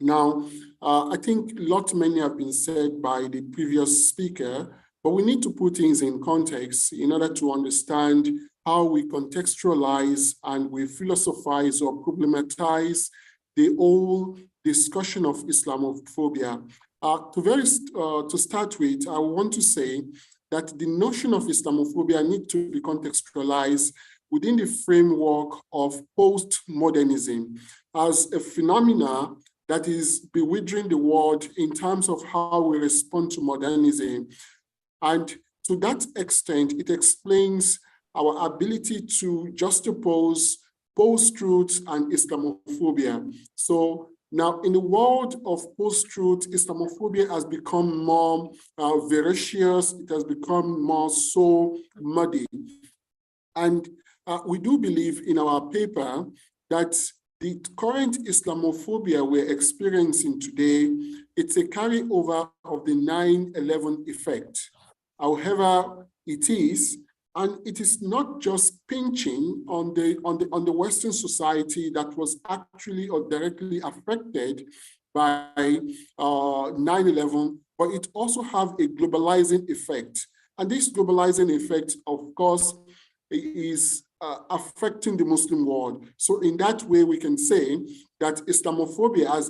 Now, I think many have been said by the previous speaker, but we need to put things in context in order to understand how we contextualize and we philosophize or problematize the whole discussion of Islamophobia. To start with, I want to say that the notion of Islamophobia needs to be contextualized within the framework of postmodernism as a phenomena that is bewildering the world in terms of how we respond to modernism. And to that extent, it explains our ability to juxtapose post-truth and Islamophobia. So now in the world of post-truth, Islamophobia has become more voracious, it has become more so muddy. And we do believe in our paper that the current Islamophobia we're experiencing today, it's a carryover of the 9/11 effect. However, it is not just pinching on the Western society that was actually or directly affected by 9/11, but it also have a globalizing effect. And this globalizing effect, of course, is affecting the Muslim world. So in that way, we can say that Islamophobia, as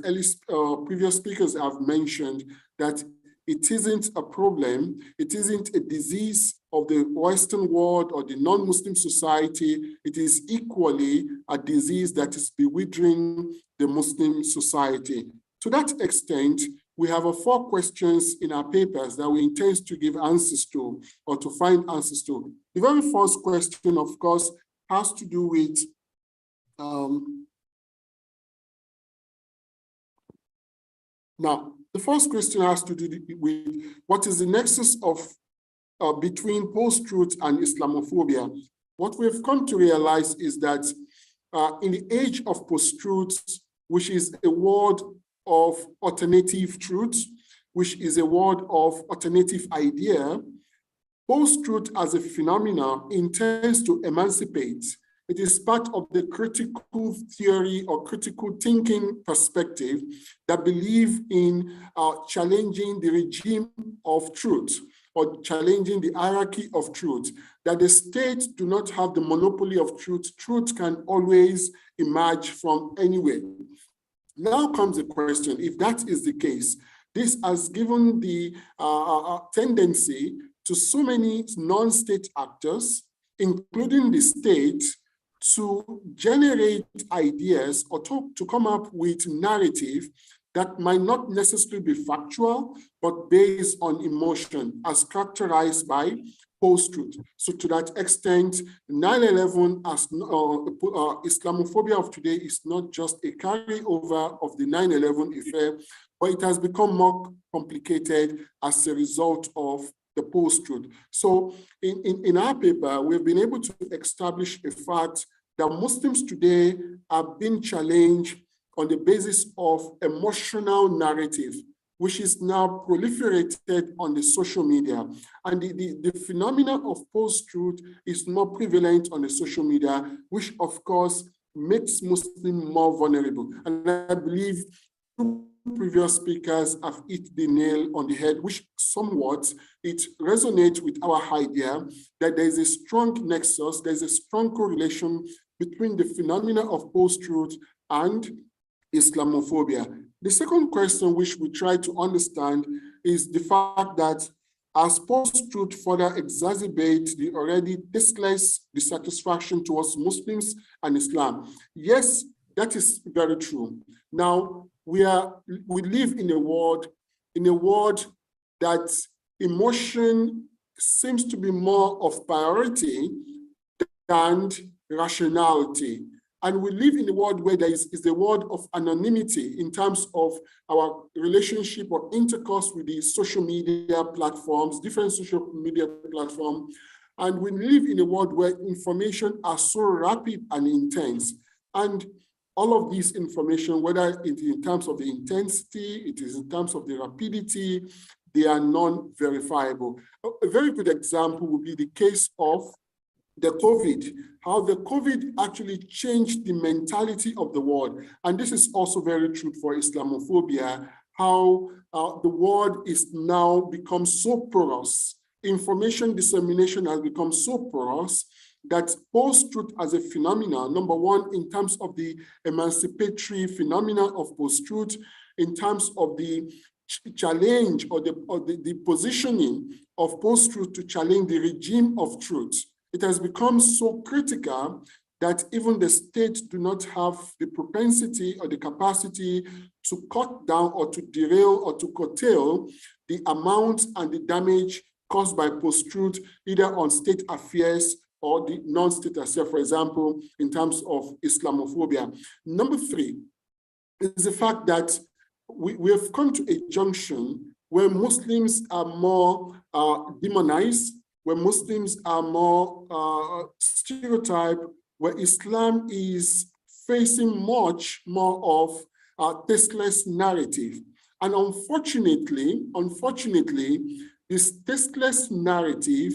previous speakers have mentioned, that it isn't a problem, it isn't a disease of the Western world or the non-Muslim society, it is equally a disease that is bewildering the Muslim society. To that extent, we have 4 questions in our papers that we intend to give answers to or to find answers to. The very first question, of course, has to do with now, the first question has to do with what is the nexus of between post-truth and Islamophobia. What we've come to realize is that in the age of post-truth, which is a world of alternative truth, which is a world of alternative idea, post-truth as a phenomena intends to emancipate. It is part of the critical theory or critical thinking perspective that believe in challenging the regime of truth or challenging the hierarchy of truth, that the state do not have the monopoly of truth. Truth can always emerge from anywhere. Now comes the question, if that is the case, this has given the tendency to so many non-state actors, including the state, to generate ideas or to come up with narrative that might not necessarily be factual, but based on emotion, as characterized by post-truth. So to that extent, 9/11 as Islamophobia of today is not just a carryover of the 9/11 affair, but it has become more complicated as a result of the post-truth. So in our paper, we've been able to establish a fact that Muslims today are being challenged on the basis of emotional narrative, which is now proliferated on the social media. And the phenomena of post-truth is more prevalent on the social media, which of course makes Muslims more vulnerable. And I believe two previous speakers have hit the nail on the head, which somewhat it resonates with our idea that there is a strong nexus, there's a strong correlation between the phenomena of post-truth and Islamophobia. The second question which we try to understand is the fact that as post-truth further exacerbates the already tasteless dissatisfaction towards Muslims and Islam. Yes, that is very true. Now, we live in a world that emotion seems to be more of priority than rationality. And we live in a world where there is the world of anonymity in terms of our relationship or intercourse with the social media platforms, different social media platforms. And we live in a world where information are so rapid and intense. And all of this information, whether it is in terms of the intensity, it is in terms of the rapidity, they are non-verifiable. A very good example would be the case of the COVID, how the COVID actually changed the mentality of the world. And this is also very true for Islamophobia, how the world is now become so porous. Information dissemination has become so porous that post-truth as a phenomenon, number one, in terms of the emancipatory phenomena of post-truth, in terms of the challenge or the positioning of post-truth to challenge the regime of truth. It has become so critical that even the state do not have the propensity or the capacity to cut down or to derail or to curtail the amount and the damage caused by post-truth, either on state affairs or the non-state affairs, for example, in terms of Islamophobia. Number three is the fact that we have come to a junction where Muslims are more demonized, where Muslims are more stereotyped, where Islam is facing much more of a tasteless narrative. And unfortunately, this tasteless narrative,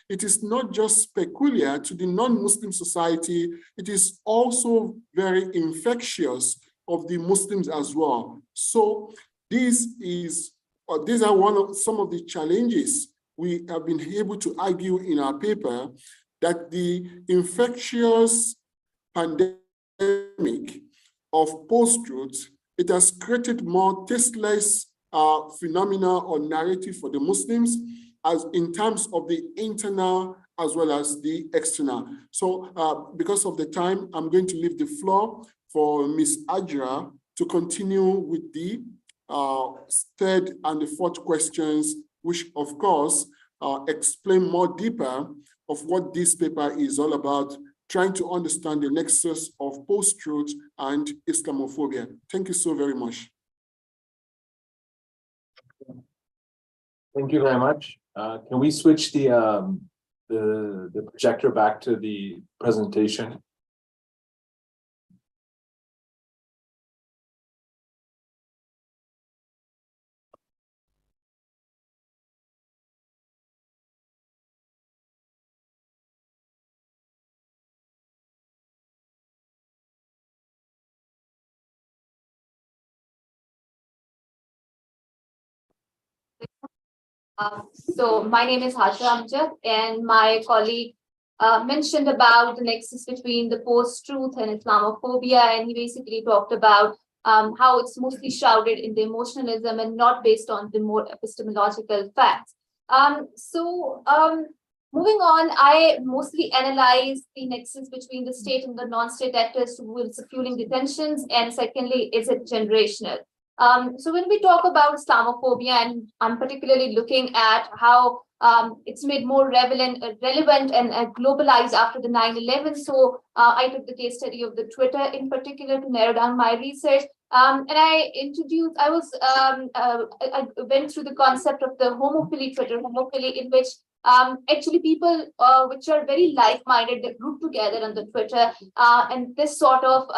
it is not just peculiar to the non-Muslim society, it is also very infectious of the Muslims as well. So these are some of the challenges we have been able to argue in our paper, that the infectious pandemic of post-truth, it has created more tasteless phenomena or narrative for the Muslims, as in terms of the internal as well as the external. So because of the time, I'm going to leave the floor for Ms. Hajra to continue with the third and the fourth questions, which of course explain more deeper of what this paper is all about, trying to understand the nexus of post-truth and Islamophobia. Thank you so very much. Thank you very much. Can we switch the projector back to the presentation? So my name is Hajra Amjad, and my colleague mentioned about the nexus between the post-truth and Islamophobia, and he basically talked about how it's mostly shrouded in the emotionalism and not based on the more epistemological facts. Moving on, I mostly analyze the nexus between the state and the non-state actors who is fueling the tensions, and secondly, is it generational? So when we talk about Islamophobia, and I'm particularly looking at how it's made more relevant and globalized after the 9/11. So I took the case study of the Twitter in particular to narrow down my research. And I went through the concept of the homophily Twitter, homophily, in which actually people which are very like-minded, they group together on the Twitter, and this sort of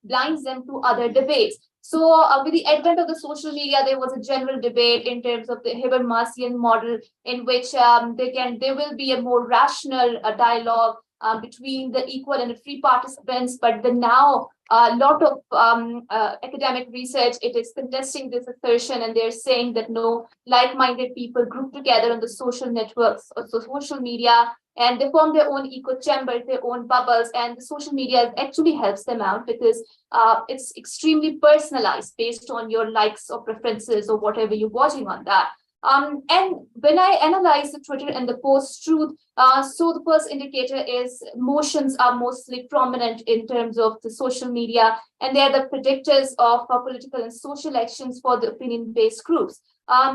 blinds them to other debates. So with the advent of the social media, there was a general debate in terms of the Habermasian model, in which there will be a more rational dialogue between the equal and the free participants. But then now a lot of academic research, it is contesting this assertion, and they're saying that no, like-minded people group together on the social networks, or social media, and they form their own echo chambers, their own bubbles, and the social media actually helps them out because it's extremely personalized based on your likes or preferences or whatever you're watching on that. And when I analyze the Twitter and the post-truth, so the first indicator is emotions are mostly prominent in terms of the social media, and they are the predictors of political and social actions for the opinion-based groups.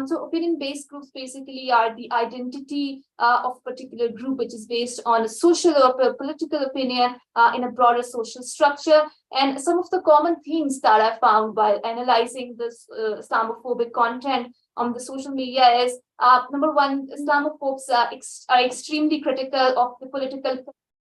So opinion-based groups basically are the identity of a particular group, which is based on a social or political opinion in a broader social structure. And some of the common themes that I found while analyzing this Islamophobic content on the social media is, number one, Islamophobes are extremely critical of the political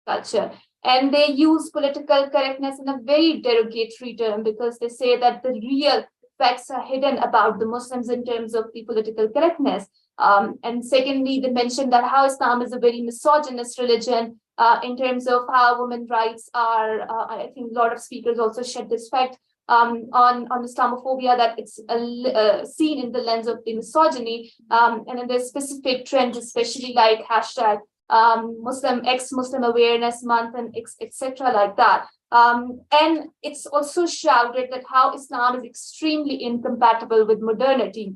culture. And they use political correctness in a very derogatory term, because they say that the real facts are hidden about the Muslims in terms of the political correctness. And secondly, they mentioned that how Islam is a very misogynist religion in terms of how women's rights are. I think a lot of speakers also shed this fact on Islamophobia, that it's seen in the lens of the misogyny, and then there's specific trends, especially like hashtag ex-Muslim awareness month and etc. like that. And it's also shrouded that how Islam is extremely incompatible with modernity.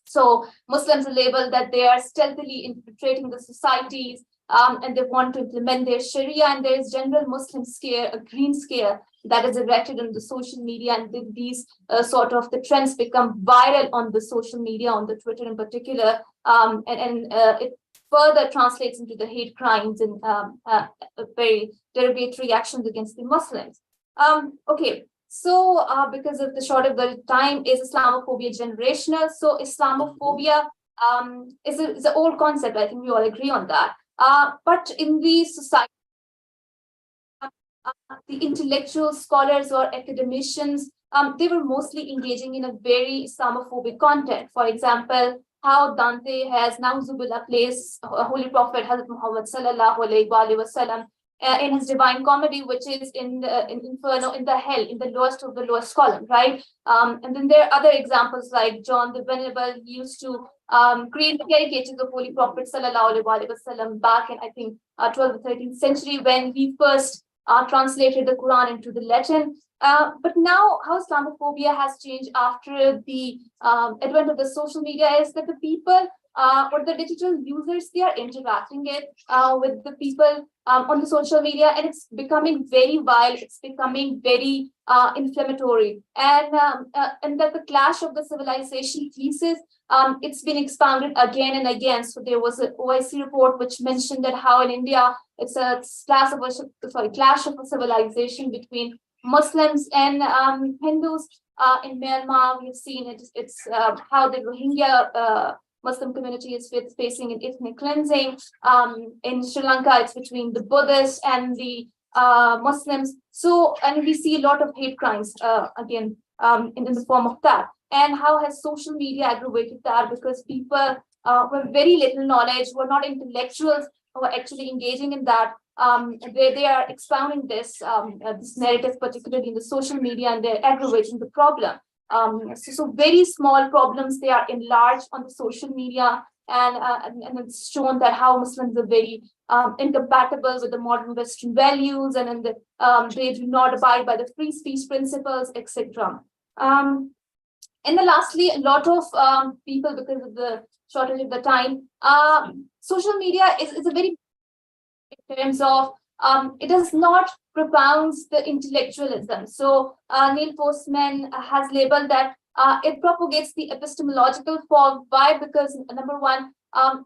So Muslims are labeled that they are stealthily infiltrating the societies, and they want to implement their Sharia, and there is general Muslim scare, a green scare that is erected on the social media, and these sort of the trends become viral on the social media, on the Twitter in particular, and it further translates into the hate crimes and very derogatory actions against the Muslims. Okay, so because of the short of the time, is Islamophobia generational? So Islamophobia is an old concept. I think we all agree on that. But in the society, the intellectual scholars or academicians, they were mostly engaging in a very Islamophobic content. For example, how Dante has Nauzubillah placed Holy Prophet Hazrat Muhammad sallallahu alaihi wasallam in his Divine Comedy, which is in Inferno, in the hell, in the lowest of the lowest column, right? And then there are other examples like John the Venerable used to create caricatures of Holy Prophet sallallahu alaihi wasallam back in, I think, 12th or 13th century, when he first translated the Quran into the Latin. But now how Islamophobia has changed after the advent of the social media is that the people or the digital users, they are interacting with the people on the social media, and it's becoming very wild, it's becoming very inflammatory. And that the clash of the civilization thesis, it's been expounded again and again. So there was an OIC report which mentioned that how in India it's a clash of a civilization between Muslims and Hindus. In Myanmar, we've seen it's how the Rohingya Muslim community is facing an ethnic cleansing. In Sri Lanka, it's between the Buddhists and the Muslims. So, and we see a lot of hate crimes again in the form of that. And how has social media aggravated that? Because people with very little knowledge, who are not intellectuals, who are actually engaging in that, they are expounding this narrative, particularly in the social media, and they're aggravating the problem. So very small problems, they are enlarged on the social media, and it's shown that how Muslims are very incompatible with the modern Western values, and they do not abide by the free speech principles, etc. And then lastly, a lot of people, because of the shortage of the time, social media is a very, in terms of it does not propounds the intellectualism. So Neil Postman has labeled that It propagates the epistemological fog. Why? Because number one,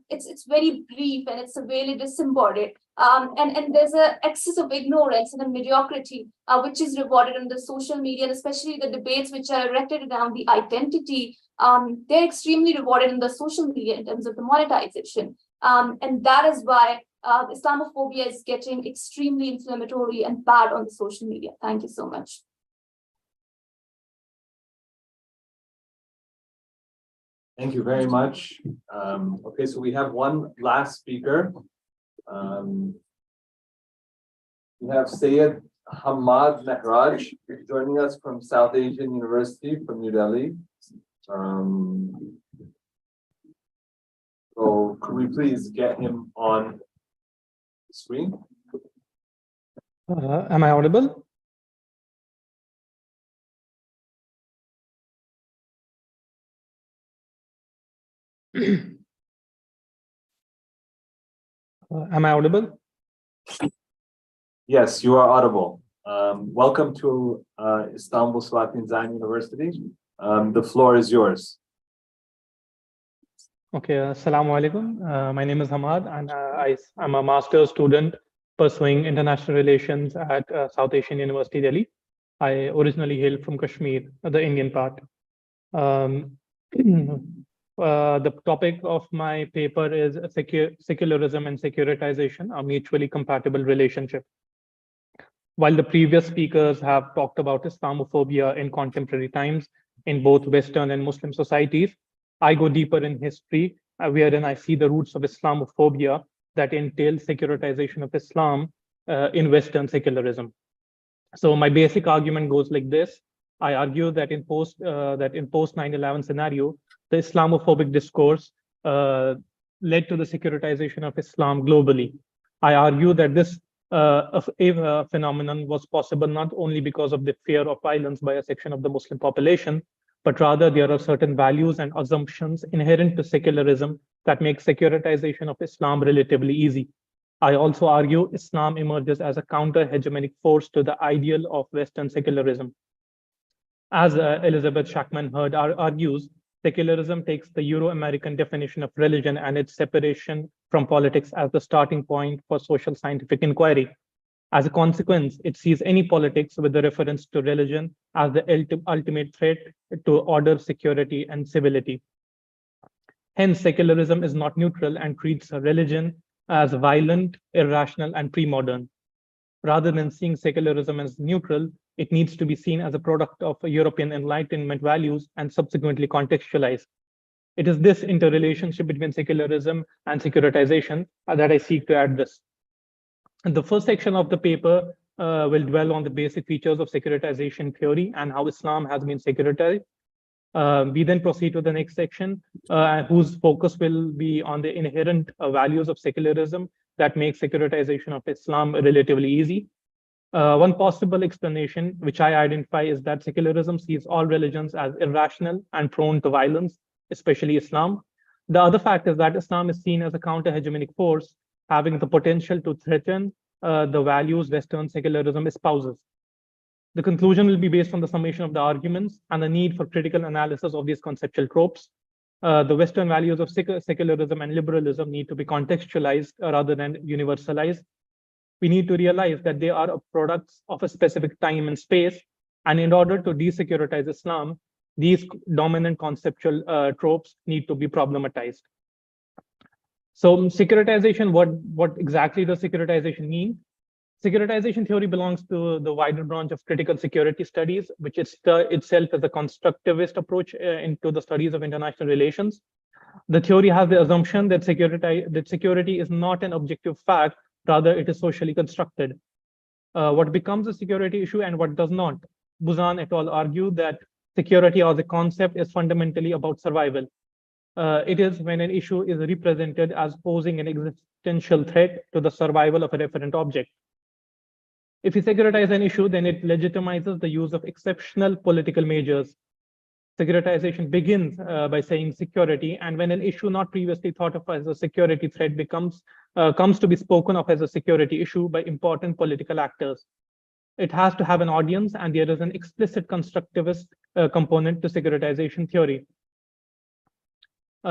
it's very brief and it's severely disembodied. And there's an excess of ignorance and a mediocrity, which is rewarded on the social media, and especially the debates which are erected around the identity. They're extremely rewarded in the social media in terms of the monetization. And that is why Islamophobia is getting extremely inflammatory and bad on the social media. Thank you so much. Thank you very much. Okay, so we have one last speaker. We have Syed Hammaad Mehraj joining us from South Asian University from New Delhi. So could we please get him on the screen? Am I audible? Am I audible? Yes, you are audible. Welcome to Istanbul Salatin Zain University. The floor is yours. Okay, assalamu alaikum. My name is Hammaad, and I'm a master's student pursuing international relations at South Asian University, Delhi. I originally hail from Kashmir, the Indian part. The topic of my paper is secularism and securitization, a mutually compatible relationship. While the previous speakers have talked about Islamophobia in contemporary times in both Western and Muslim societies, I go deeper in history, wherein I see the roots of Islamophobia that entail securitization of Islam in Western secularism. So my basic argument goes like this. I argue that in post 9/11 scenario, the Islamophobic discourse led to the securitization of Islam globally. I argue that this phenomenon was possible not only because of the fear of violence by a section of the Muslim population, but rather there are certain values and assumptions inherent to secularism that make securitization of Islam relatively easy. I also argue Islam emerges as a counter-hegemonic force to the ideal of Western secularism. As Elizabeth Shackman-Hurd argues, secularism takes the Euro-American definition of religion and its separation from politics as the starting point for social scientific inquiry. As a consequence, it sees any politics with a reference to religion as the ultimate threat to order, security, and civility. Hence, secularism is not neutral and treats religion as violent, irrational, and pre-modern. Rather than seeing secularism as neutral, it needs to be seen as a product of European Enlightenment values and subsequently contextualized. It is this interrelationship between secularism and securitization that I seek to address. And the first section of the paper will dwell on the basic features of securitization theory and how Islam has been securitized. We then proceed to the next section, whose focus will be on the inherent values of secularism that make securitization of Islam relatively easy. One possible explanation, which I identify, is that secularism sees all religions as irrational and prone to violence, especially Islam. The other fact is that Islam is seen as a counter-hegemonic force, having the potential to threaten the values Western secularism espouses. The conclusion will be based on the summation of the arguments and the need for critical analysis of these conceptual tropes. The Western values of secularism and liberalism need to be contextualized rather than universalized. We need to realize that they are products of a specific time and space, and in order to desecuritize Islam, these dominant conceptual tropes need to be problematized. So securitization, what exactly does securitization mean? Securitization theory belongs to the wider branch of critical security studies, which itself is a constructivist approach into the studies of international relations. The theory has the assumption that security is not an objective fact, rather it is socially constructed. What becomes a security issue and what does not? Buzan et al. Argue that security as a concept is fundamentally about survival. It is when an issue is represented as posing an existential threat to the survival of a referent object. If we securitize an issue, then it legitimizes the use of exceptional political measures. Securitization begins by saying security, and when an issue not previously thought of as a security threat comes to be spoken of as a security issue by important political actors. It has to have an audience, and there is an explicit constructivist component to securitization theory.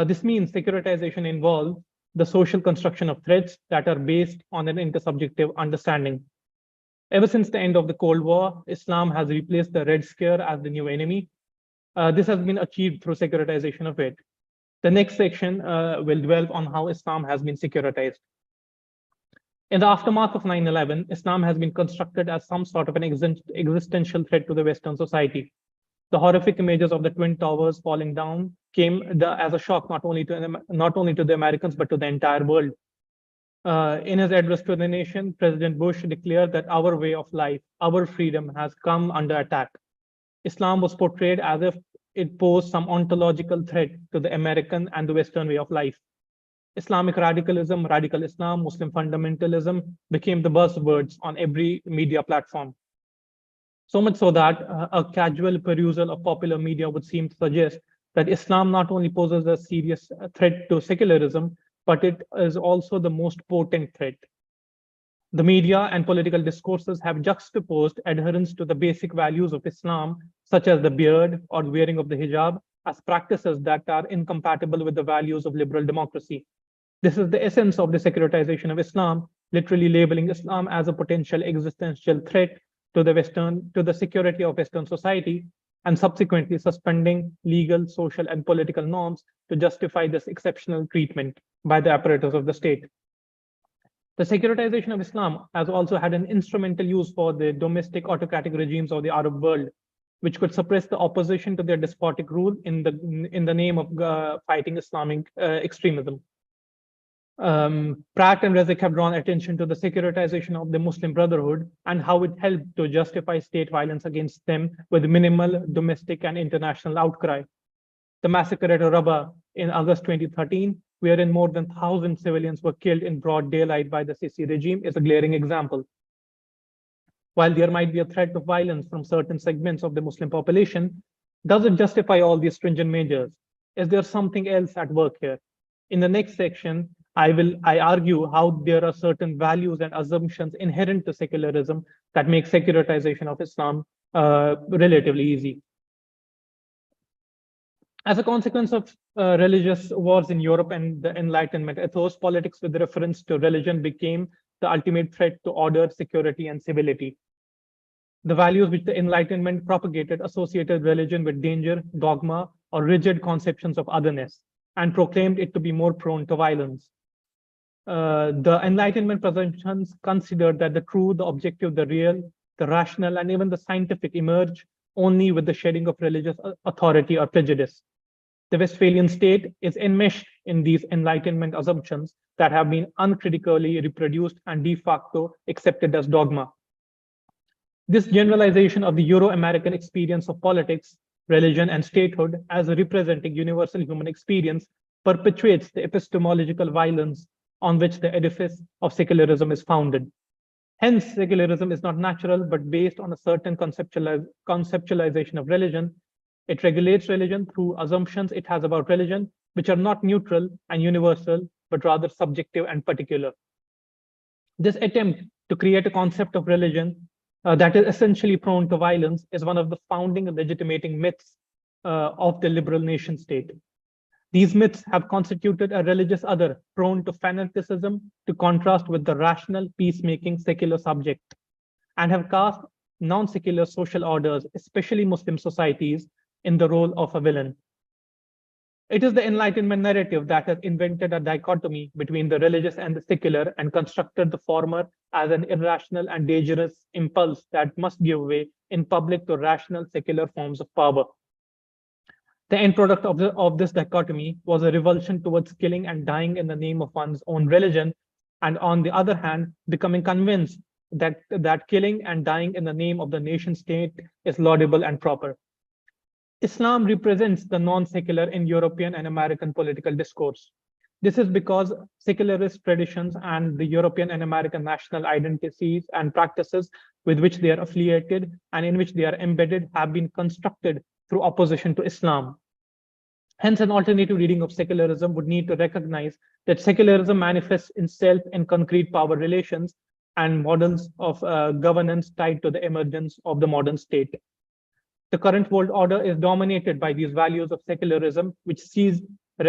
This means securitization involves the social construction of threats that are based on an intersubjective understanding. Ever since the end of the Cold War, Islam has replaced the Red Scare as the new enemy. This has been achieved through securitization of it. The next section will dwell on how Islam has been securitized. In the aftermath of 9/11, Islam has been constructed as some sort of an existential threat to the Western society. The horrific images of the Twin Towers falling down came as a shock not only to the Americans, but to the entire world. In his address to the nation, President Bush declared that our way of life, our freedom has come under attack. Islam was portrayed as if it posed some ontological threat to the American and the Western way of life. Islamic radicalism, radical Islam, Muslim fundamentalism became the buzzwords on every media platform. So much so that a casual perusal of popular media would seem to suggest that Islam not only poses a serious threat to secularism, but it is also the most potent threat. The media and political discourses have juxtaposed adherence to the basic values of Islam, such as the beard or wearing of the hijab, as practices that are incompatible with the values of liberal democracy. This is the essence of the securitization of Islam, literally labeling Islam as a potential existential threat to the security of Western society, and subsequently suspending legal, social, and political norms to justify this exceptional treatment by the apparatus of the state. The securitization of Islam has also had an instrumental use for the domestic autocratic regimes of the Arab world, which could suppress the opposition to their despotic rule in the name of fighting Islamic extremism. Pratt and Rezek have drawn attention to the securitization of the Muslim Brotherhood and how it helped to justify state violence against them with minimal domestic and international outcry. The massacre at Rabaa in August 2013, wherein more than 1,000 civilians were killed in broad daylight by the Sisi regime, is a glaring example. While there might be a threat of violence from certain segments of the Muslim population, does it justify all these stringent measures? Is there something else at work here? In the next section, I argue how there are certain values and assumptions inherent to secularism that make securitization of Islam relatively easy. As a consequence of religious wars in Europe and the Enlightenment ethos, politics with reference to religion became the ultimate threat to order, security, and civility. The values which the Enlightenment propagated associated religion with danger, dogma, or rigid conceptions of otherness, and proclaimed it to be more prone to violence. The Enlightenment presumptions considered that the true, the objective, the real, the rational, and even the scientific emerge only with the shedding of religious authority or prejudice. The Westphalian state is enmeshed in these Enlightenment assumptions that have been uncritically reproduced and de facto accepted as dogma. This generalization of the Euro-American experience of politics, religion, and statehood as representing universal human experience perpetuates the epistemological violence on which the edifice of secularism is founded. Hence, secularism is not natural, but based on a certain conceptualization of religion. It regulates religion through assumptions it has about religion, which are not neutral and universal, but rather subjective and particular. This attempt to create a concept of religion that is essentially prone to violence is one of the founding and legitimating myths of the liberal nation state. These myths have constituted a religious other prone to fanaticism to contrast with the rational, peacemaking, secular subject, and have cast non-secular social orders, especially Muslim societies, in the role of a villain. It is the Enlightenment narrative that has invented a dichotomy between the religious and the secular and constructed the former as an irrational and dangerous impulse that must give way in public to rational secular forms of power. The end product of this dichotomy was a revulsion towards killing and dying in the name of one's own religion, and on the other hand, becoming convinced that killing and dying in the name of the nation state is laudable and proper. Islam represents the non-secular in European and American political discourse. This is because secularist traditions and the European and American national identities and practices with which they are affiliated and in which they are embedded have been constructed through opposition to Islam. Hence, an alternative reading of secularism would need to recognize that secularism manifests itself in concrete power relations and models of governance tied to the emergence of the modern state. The current world order is dominated by these values of secularism, which sees the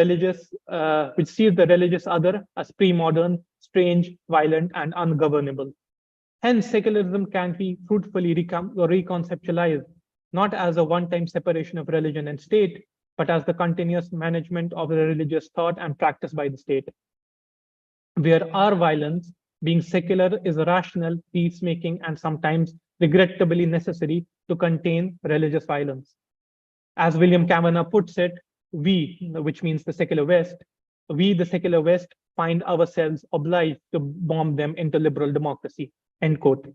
religious other as pre-modern, strange, violent, and ungovernable. Hence, secularism can be fruitfully reconceptualized, not as a one-time separation of religion and state, but as the continuous management of the religious thought and practice by the state. Where our violence, being secular, is rational, peacemaking, and sometimes regrettably necessary to contain religious violence. As William Kavanagh puts it, we, which means the secular West, we, the secular West, find ourselves obliged to bomb them into liberal democracy, end quote.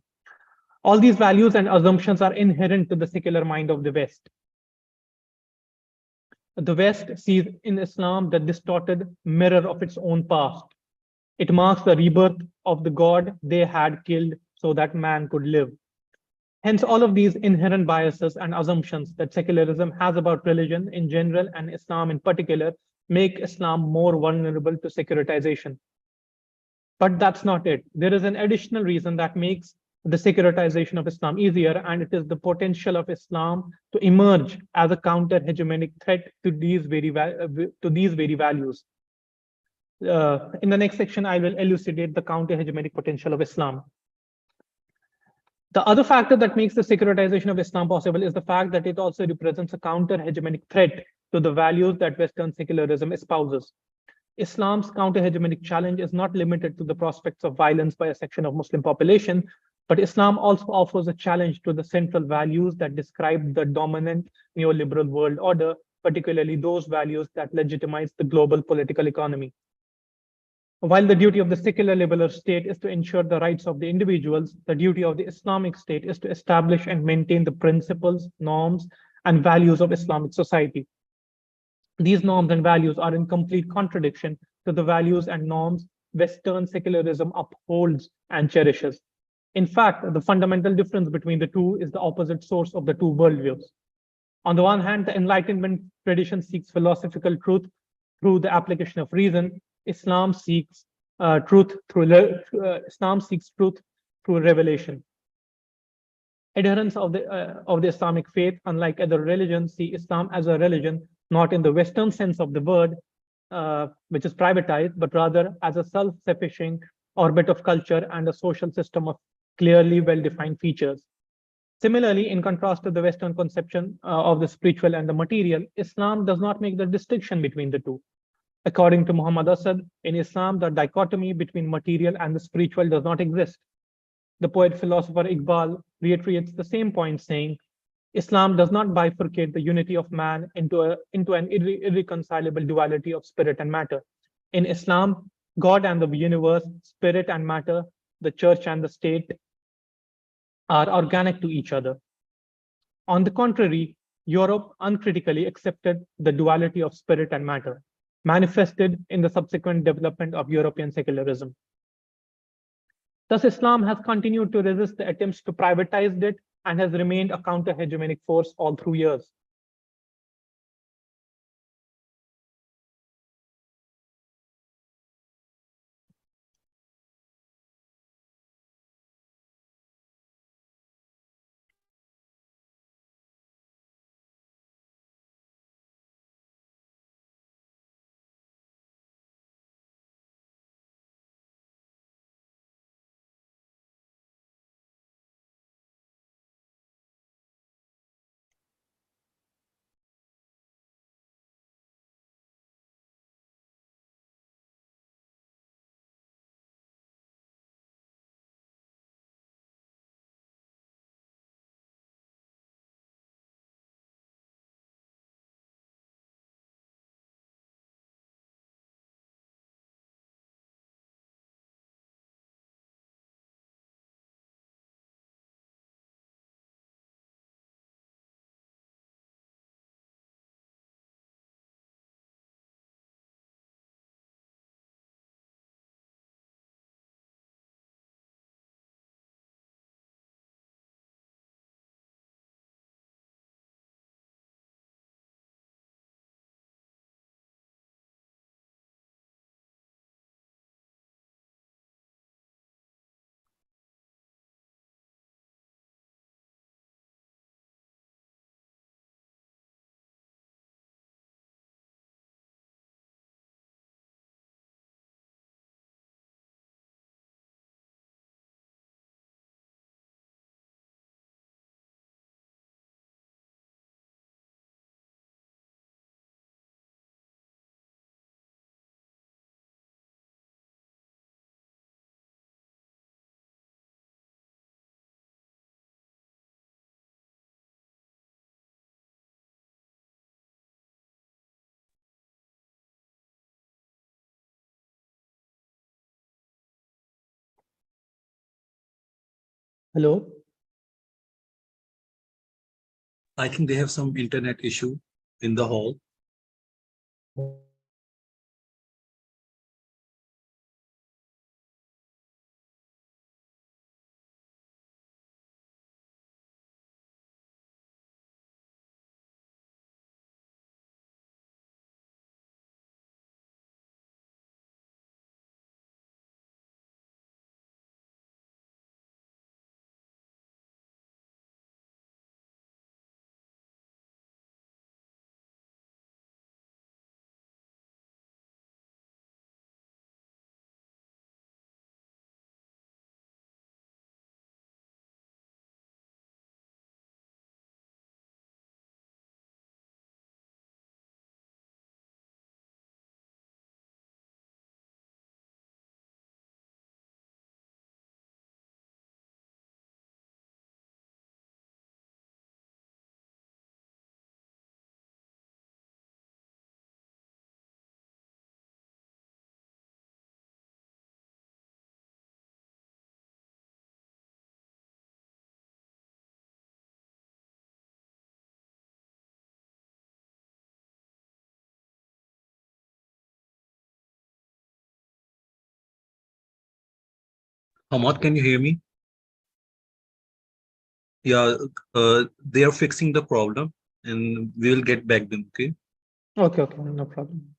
All these values and assumptions are inherent to the secular mind of the West. The West sees in Islam the distorted mirror of its own past. It marks the rebirth of the God they had killed so that man could live. Hence, all of these inherent biases and assumptions that secularism has about religion in general and Islam in particular make Islam more vulnerable to securitization. But that's not it. There is an additional reason that makes the securitization of Islam easier, and it is the potential of Islam to emerge as a counter-hegemonic threat to these very values. In the next section, I will elucidate the counter-hegemonic potential of Islam. The other factor that makes the securitization of Islam possible is the fact that it also represents a counter-hegemonic threat to the values that Western secularism espouses. Islam's counter-hegemonic challenge is not limited to the prospects of violence by a section of Muslim population, but Islam also offers a challenge to the central values that describe the dominant neoliberal world order, particularly those values that legitimize the global political economy. While the duty of the secular liberal state is to ensure the rights of the individuals, the duty of the Islamic state is to establish and maintain the principles, norms, and values of Islamic society. These norms and values are in complete contradiction to the values and norms Western secularism upholds and cherishes. In fact, the fundamental difference between the two is the opposite source of the two worldviews. On the one hand, the Enlightenment tradition seeks philosophical truth through the application of reason. Islam seeks truth through revelation. Adherents of the Islamic faith, unlike other religions, see Islam as a religion not in the Western sense of the word, which is privatized, but rather as a self-sufficient orbit of culture and a social system of clearly well-defined features. Similarly, in contrast to the Western conception of the spiritual and the material, Islam does not make the distinction between the two. According to Muhammad Asad, in Islam, the dichotomy between material and the spiritual does not exist. The poet-philosopher Iqbal reiterates the same point, saying, Islam does not bifurcate the unity of man into an irreconcilable duality of spirit and matter. In Islam, God and the universe, spirit and matter, the church and the state are organic to each other. On the contrary, Europe uncritically accepted the duality of spirit and matter, manifested in the subsequent development of European secularism. Thus, Islam has continued to resist the attempts to privatize it and has remained a counter-hegemonic force all through years. Hello. I think they have some internet issue in the hall. Hammaad, can you hear me? Yeah, they are fixing the problem and we will get back then, okay? Okay, okay, no problem.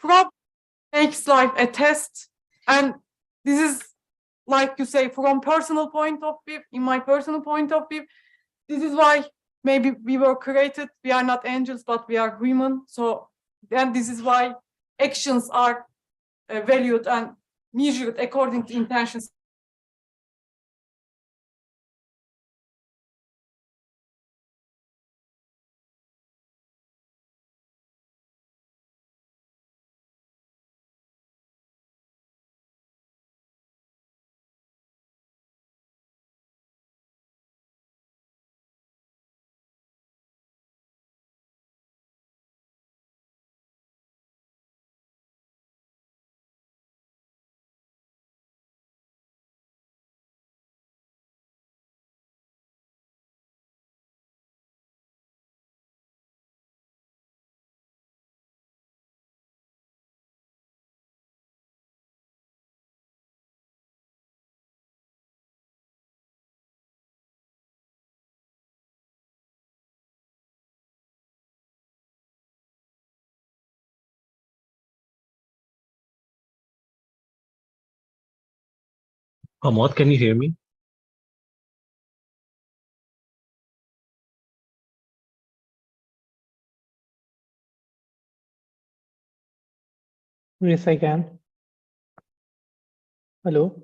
problem makes life a test. And this is, like you say, from personal point of view, in my personal point of view, this is why maybe we were created. We are not angels, but we are human. So then this is why actions are valued and measured according to intentions. Hammaad, can you hear me? Yes, I can. Hello.